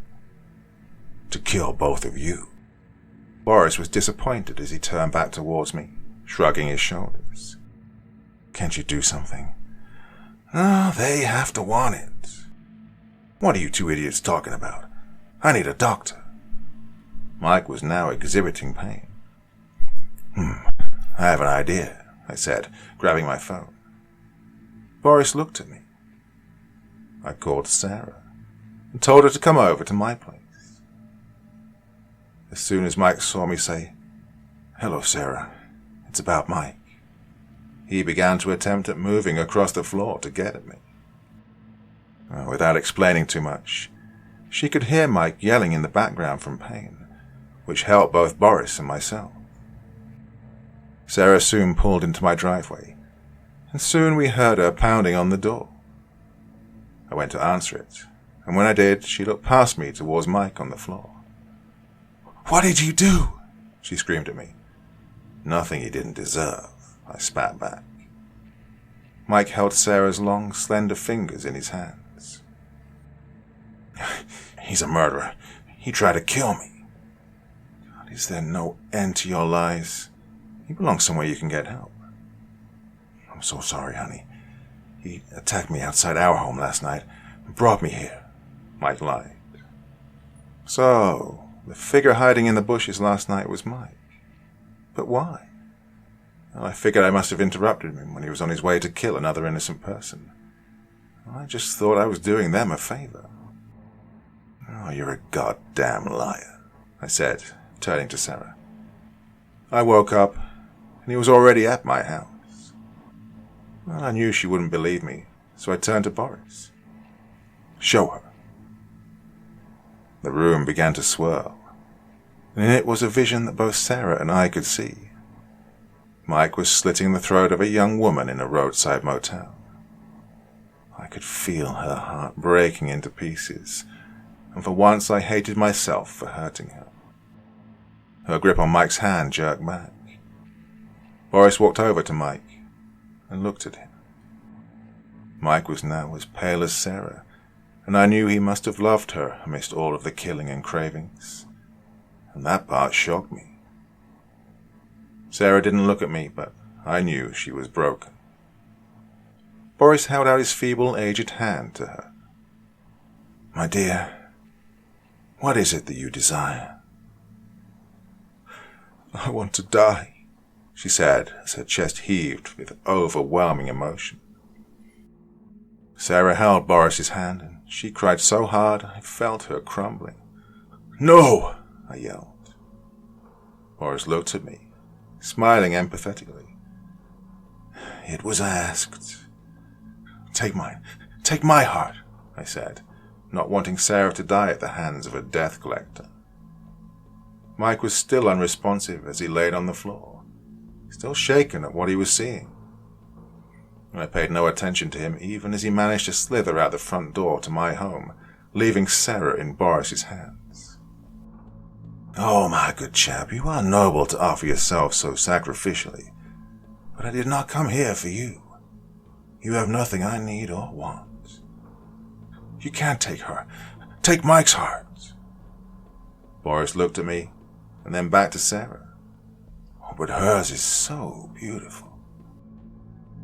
"To kill both of you." Boris was disappointed as he turned back towards me, shrugging his shoulders. "Can't you do something?" "No, they have to want it." "What are you two idiots talking about? I need a doctor." Mike was now exhibiting pain. "I have an idea," I said, grabbing my phone. Boris looked at me. I called Sarah and told her to come over to my place. As soon as Mike saw me say, "Hello, Sarah, it's about Mike," he began to attempt at moving across the floor to get at me. Without explaining too much, she could hear Mike yelling in the background from pain, which helped both Boris and myself. Sarah soon pulled into my driveway, and soon we heard her pounding on the door. I went to answer it, and when I did, she looked past me towards Mike on the floor. "What did you do?" she screamed at me. "Nothing he didn't deserve," I spat back. Mike held Sarah's long, slender fingers in his hands. "He's a murderer. He tried to kill me." "God, is there no end to your lies? He belongs somewhere you can get help." "I'm so sorry, honey. He attacked me outside our home last night and brought me here," Mike lied. So, the figure hiding in the bushes last night was Mike. But why? Well, I figured I must have interrupted him when he was on his way to kill another innocent person. I just thought I was doing them a favor. "Oh, you're a goddamn liar," I said, turning to Sarah. I woke up, and he was already at my house. Well, I knew she wouldn't believe me, so I turned to Boris. "Show her." The room began to swirl, and in it was a vision that both Sarah and I could see. Mike was slitting the throat of a young woman in a roadside motel. I could feel her heart breaking into pieces, and for once I hated myself for hurting her. Her grip on Mike's hand jerked back. Boris walked over to Mike and looked at him. Mike was now as pale as Sarah, and I knew he must have loved her amidst all of the killing and cravings, and that part shocked me. Sarah didn't look at me, but I knew she was broken. Boris held out his feeble, aged hand to her. "My dear, what is it that you desire?" "I want to die," she said as her chest heaved with overwhelming emotion. Sarah held Boris's hand, and she cried so hard I felt her crumbling. "No!" I yelled. Boris looked at me, smiling empathetically. "It was asked." Take my heart," I said, not wanting Sarah to die at the hands of a death collector. Mike was still unresponsive as he laid on the floor, still shaken at what he was seeing. I paid no attention to him even as he managed to slither out the front door to my home, leaving Sarah in Boris's hands. "Oh, my good chap, you are noble to offer yourself so sacrificially, but I did not come here for you. You have nothing I need or want. You can't take her. Take Mike's heart." Boris looked at me and then back to Sarah. "Oh, but hers is so beautiful."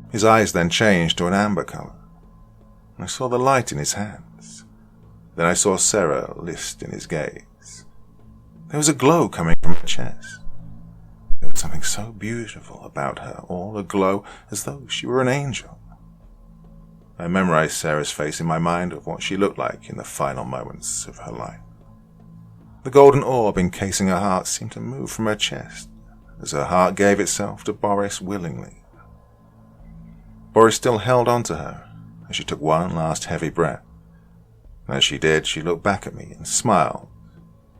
His eyes then changed to an amber color. I saw the light in his hands. Then I saw Sarah list in his gaze. There was a glow coming from her chest. There was something so beautiful about her, all aglow as though she were an angel. I memorized Sarah's face in my mind of what she looked like in the final moments of her life. The golden orb encasing her heart seemed to move from her chest as her heart gave itself to Boris willingly. Boris still held on to her as she took one last heavy breath. As she did, she looked back at me and smiled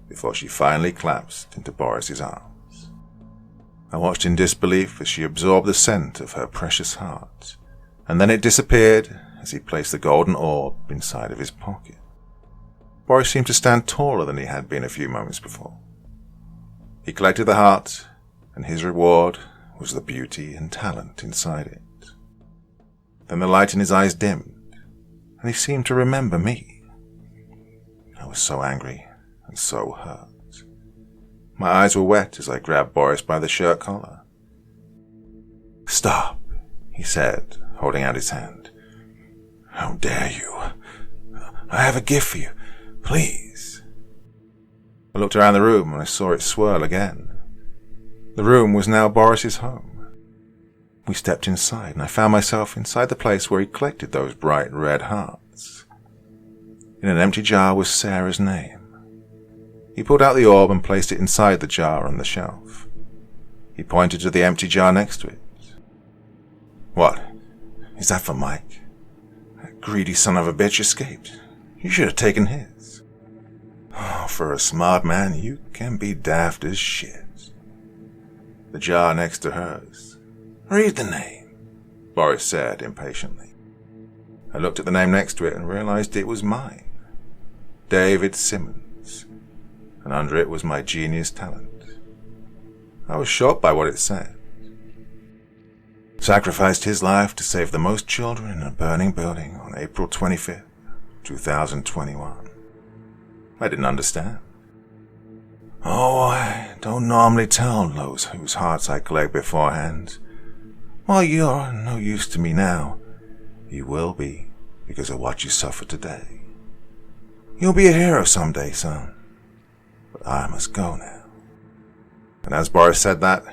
before she finally collapsed into Boris's arms. I watched in disbelief as she absorbed the scent of her precious heart, and then it disappeared as he placed the golden orb inside of his pocket. Boris seemed to stand taller than he had been a few moments before. He collected the heart, and his reward was the beauty and talent inside it. Then the light in his eyes dimmed, and he seemed to remember me. I was so angry and so hurt. My eyes were wet as I grabbed Boris by the shirt collar. "Stop," he said, holding out his hand. "How dare you? I have a gift for you. Please." I looked around the room and I saw it swirl again. The room was now Boris's home. We stepped inside and I found myself inside the place where he collected those bright red hearts. In an empty jar was Sarah's name. He pulled out the orb and placed it inside the jar on the shelf. He pointed to the empty jar next to it. "What? Is that for Mike? That greedy son of a bitch escaped. You should have taken his. Oh, for a smart man, you can be daft as shit." The jar next to hers. "Read the name," Boris said impatiently. I looked at the name next to it and realized it was mine. David Simmons. And under it was my genius talent. I was shocked by what it said. Sacrificed his life to save the most children in a burning building on April 25th, 2021. I didn't understand. "Oh, I don't normally tell those whose hearts I collect beforehand. While you're no use to me now, you will be because of what you suffered today. You'll be a hero someday, son. But I must go now." And as Boris said that,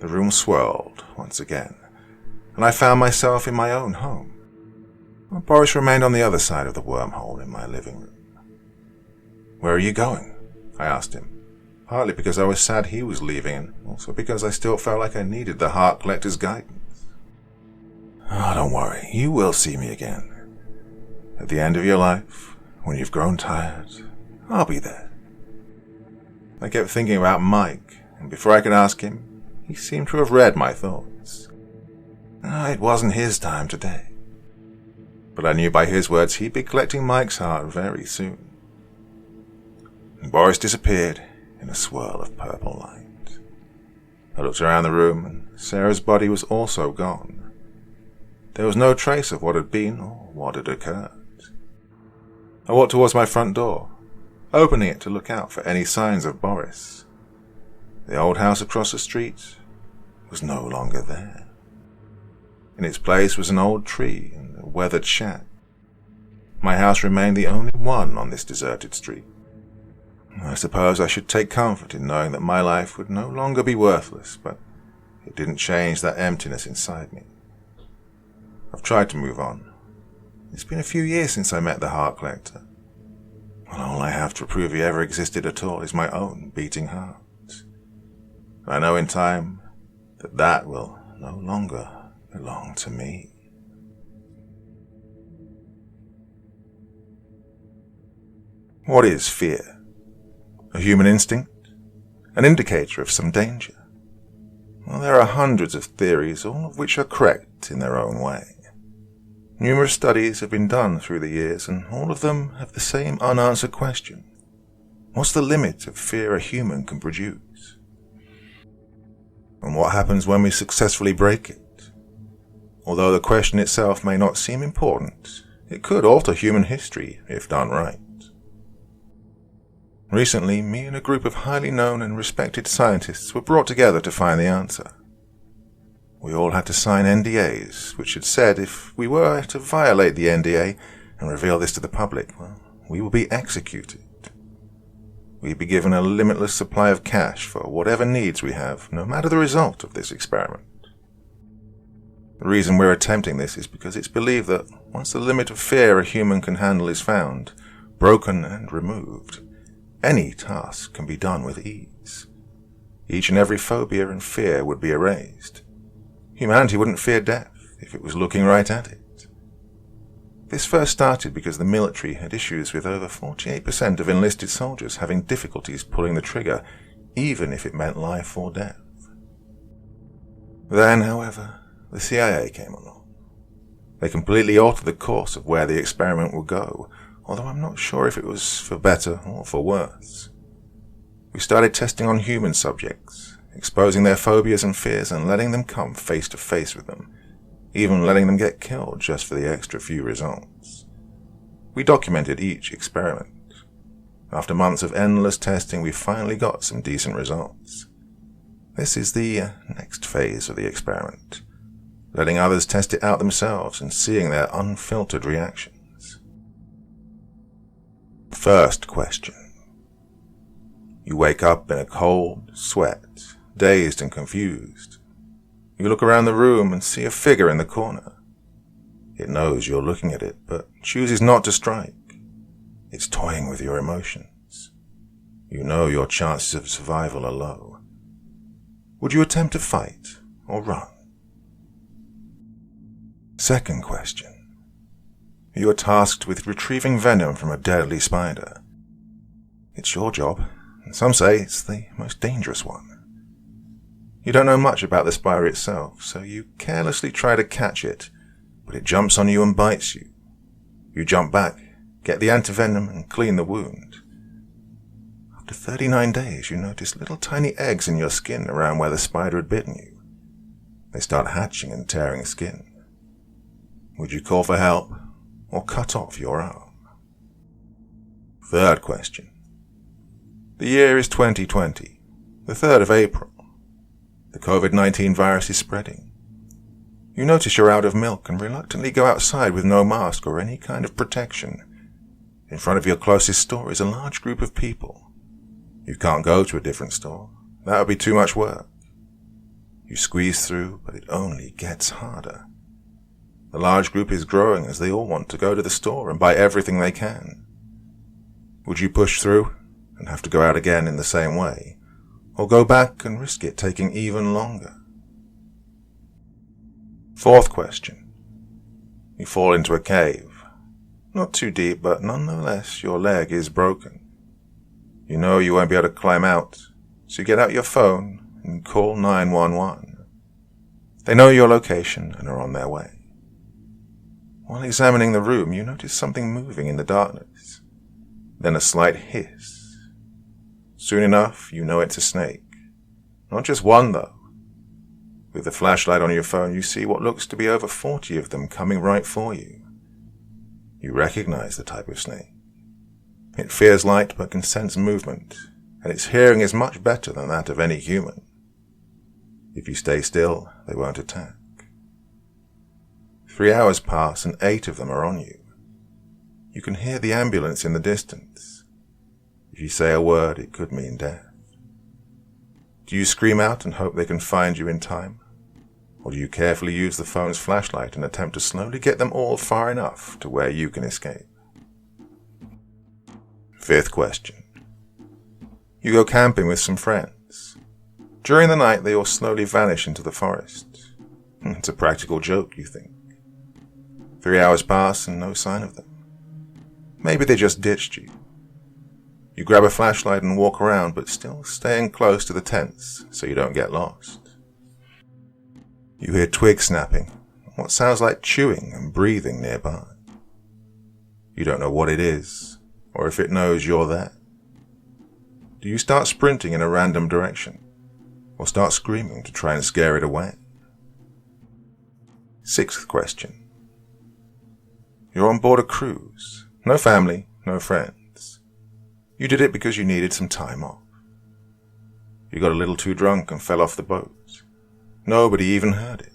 the room swirled once again, and I found myself in my own home. Boris remained on the other side of the wormhole in my living room. "Where are you going?" I asked him, partly because I was sad he was leaving and also because I still felt like I needed the Heart Collector's guidance. "Oh, don't worry, you will see me again. At the end of your life, when you've grown tired, I'll be there." I kept thinking about Mike, and before I could ask him, he seemed to have read my thoughts. It wasn't his time today. But I knew by his words he'd be collecting Mike's heart very soon. And Boris disappeared in a swirl of purple light. I looked around the room, and Sarah's body was also gone. There was no trace of what had been or what had occurred. I walked towards my front door, opening it to look out for any signs of Boris. The old house across the street was no longer there. In its place was an old tree and a weathered shack. My house remained the only one on this deserted street. I suppose I should take comfort in knowing that my life would no longer be worthless, but it didn't change that emptiness inside me. I've tried to move on. It's been a few years since I met the Heart Collector. And all I have to prove he ever existed at all is my own beating heart. I know in time that that will no longer belong to me. What is fear? A human instinct? An indicator of some danger? Well, there are hundreds of theories, all of which are correct in their own way. Numerous studies have been done through the years, and all of them have the same unanswered question. What's the limit of fear a human can produce? And what happens when we successfully break it? Although the question itself may not seem important, it could alter human history if done right. Recently, me and a group of highly known and respected scientists were brought together to find the answer. We all had to sign NDAs, which had said if we were to violate the NDA and reveal this to the public, well, we will be executed. We'd be given a limitless supply of cash for whatever needs we have, no matter the result of this experiment. The reason we're attempting this is because it's believed that once the limit of fear a human can handle is found, broken and removed, any task can be done with ease. Each and every phobia and fear would be erased. Humanity wouldn't fear death if it was looking right at it. This first started because the military had issues with over 48% of enlisted soldiers having difficulties pulling the trigger, even if it meant life or death. Then, however, the CIA came along. They completely altered the course of where the experiment would go, although I'm not sure if it was for better or for worse. We started testing on human subjects, exposing their phobias and fears and letting them come face to face with them, even letting them get killed just for the extra few results. We documented each experiment. After months of endless testing, we finally got some decent results. This is the next phase of the experiment, letting others test it out themselves and seeing their unfiltered reactions. First question. You wake up in a cold sweat, dazed and confused. You look around the room and see a figure in the corner. It knows you're looking at it, but chooses not to strike. It's toying with your emotions. You know your chances of survival are low. Would you attempt to fight or run? Second question. You are tasked with retrieving venom from a deadly spider. It's your job, and some say it's the most dangerous one. You don't know much about the spider itself, so you carelessly try to catch it, but it jumps on you and bites you. You jump back, get the antivenom, and clean the wound. After 39 days, you notice little tiny eggs in your skin around where the spider had bitten you. They start hatching and tearing skin. Would you call for help or cut off your arm? Third question. The year is 2020, the 3rd of April. The COVID-19 virus is spreading. You notice you're out of milk and reluctantly go outside with no mask or any kind of protection. In front of your closest store is a large group of people. You can't go to a different store. That would be too much work. You squeeze through, but it only gets harder. The large group is growing as they all want to go to the store and buy everything they can. Would you push through and have to go out again in the same way, or go back and risk it taking even longer? Fourth question. You fall into a cave. Not too deep, but nonetheless your leg is broken. You know you won't be able to climb out, so you get out your phone and call 911. They know your location and are on their way. While examining the room, you notice something moving in the darkness, then a slight hiss. Soon enough, you know it's a snake. Not just one, though. With the flashlight on your phone, you see what looks to be over 40 of them coming right for you. You recognize the type of snake. It fears light but can sense movement, and its hearing is much better than that of any human. If you stay still, they won't attack. 3 hours pass and 8 of them are on you. You can hear the ambulance in the distance. If you say a word, it could mean death. Do you scream out and hope they can find you in time? Or do you carefully use the phone's flashlight and attempt to slowly get them all far enough to where you can escape? Fifth question. You go camping with some friends. During the night, they all slowly vanish into the forest. It's a practical joke, you think. 3 hours pass and no sign of them. Maybe they just ditched you. You grab a flashlight and walk around, but still staying close to the tents so you don't get lost. You hear twigs snapping, what sounds like chewing and breathing nearby. You don't know what it is, or if it knows you're there. Do you start sprinting in a random direction, or start screaming to try and scare it away? Sixth question. You're on board a cruise. No family, no friends. You did it because you needed some time off. You got a little too drunk and fell off the boat. Nobody even heard it.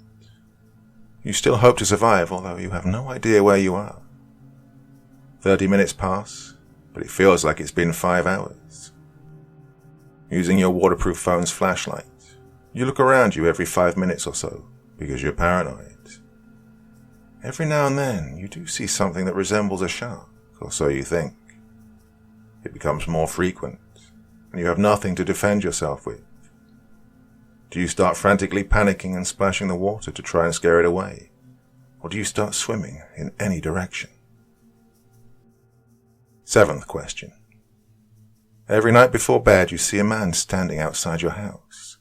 You still hope to survive, although you have no idea where you are. 30 minutes pass, but it feels like it's been 5 hours. Using your waterproof phone's flashlight, you look around you every 5 minutes or so, because you're paranoid. Every now and then, you do see something that resembles a shark, or so you think. It becomes more frequent, and you have nothing to defend yourself with. Do you start frantically panicking and splashing the water to try and scare it away? Or do you start swimming in any direction? Seventh question. Every night before bed, you see a man standing outside your house.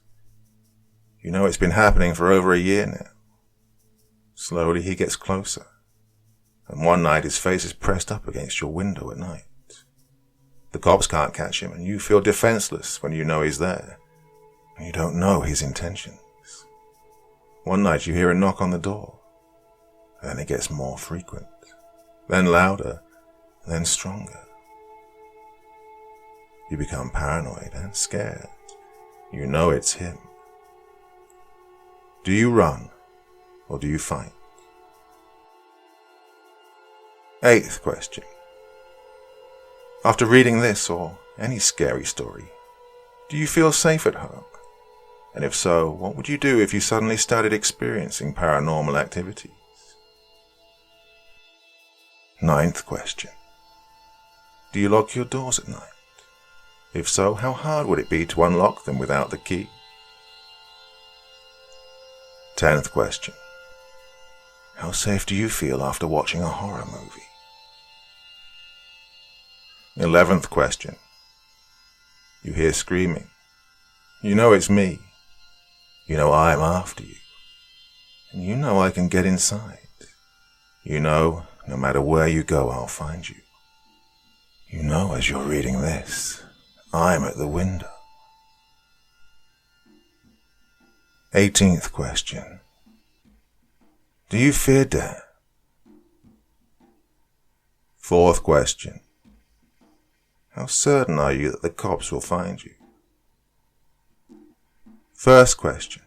You know it's been happening for over a year now. Slowly he gets closer, and one night his face is pressed up against your window at night. The cops can't catch him, and you feel defenseless when you know he's there, and you don't know his intentions. One night you hear a knock on the door, and then it gets more frequent, then louder, then stronger. You become paranoid and scared. You know it's him. Do you run or do you fight? 8th question. After reading this or any scary story, do you feel safe at home? And if so, what would you do if you suddenly started experiencing paranormal activities? 9th question. Do you lock your doors at night? If so, how hard would it be to unlock them without the key? 10th question. How safe do you feel after watching a horror movie? 11th question. You hear screaming. You know it's me. You know I'm after you. And you know I can get inside. You know, no matter where you go, I'll find you. You know, as you're reading this, I'm at the window. 18th question. Do you fear death? 4th question. How certain are you that the cops will find you? 1st question.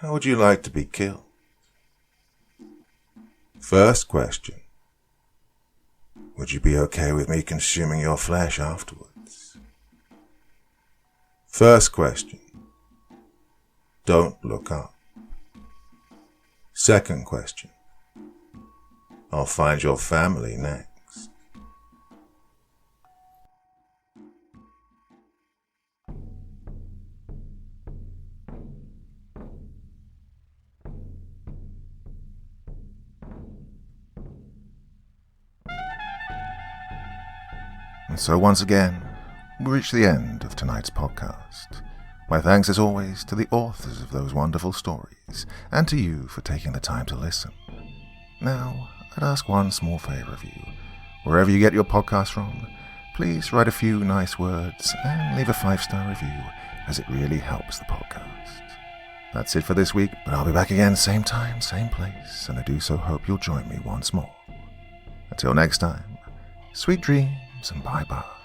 How would you like to be killed? 1st question. Would you be okay with me consuming your flesh afterwards? 1st question. Don't look up. 2nd question. I'll find your family next. And so once again, we reach the end of tonight's podcast. My thanks as always to the authors of those wonderful stories, and to you for taking the time to listen. Now, I'd ask one small favor of you. Wherever you get your podcast from, please write a few nice words and leave a 5-star review, as it really helps the podcast. That's it for this week, but I'll be back again same time, same place, and I do so hope you'll join me once more. Until next time, sweet dreams and bye-bye.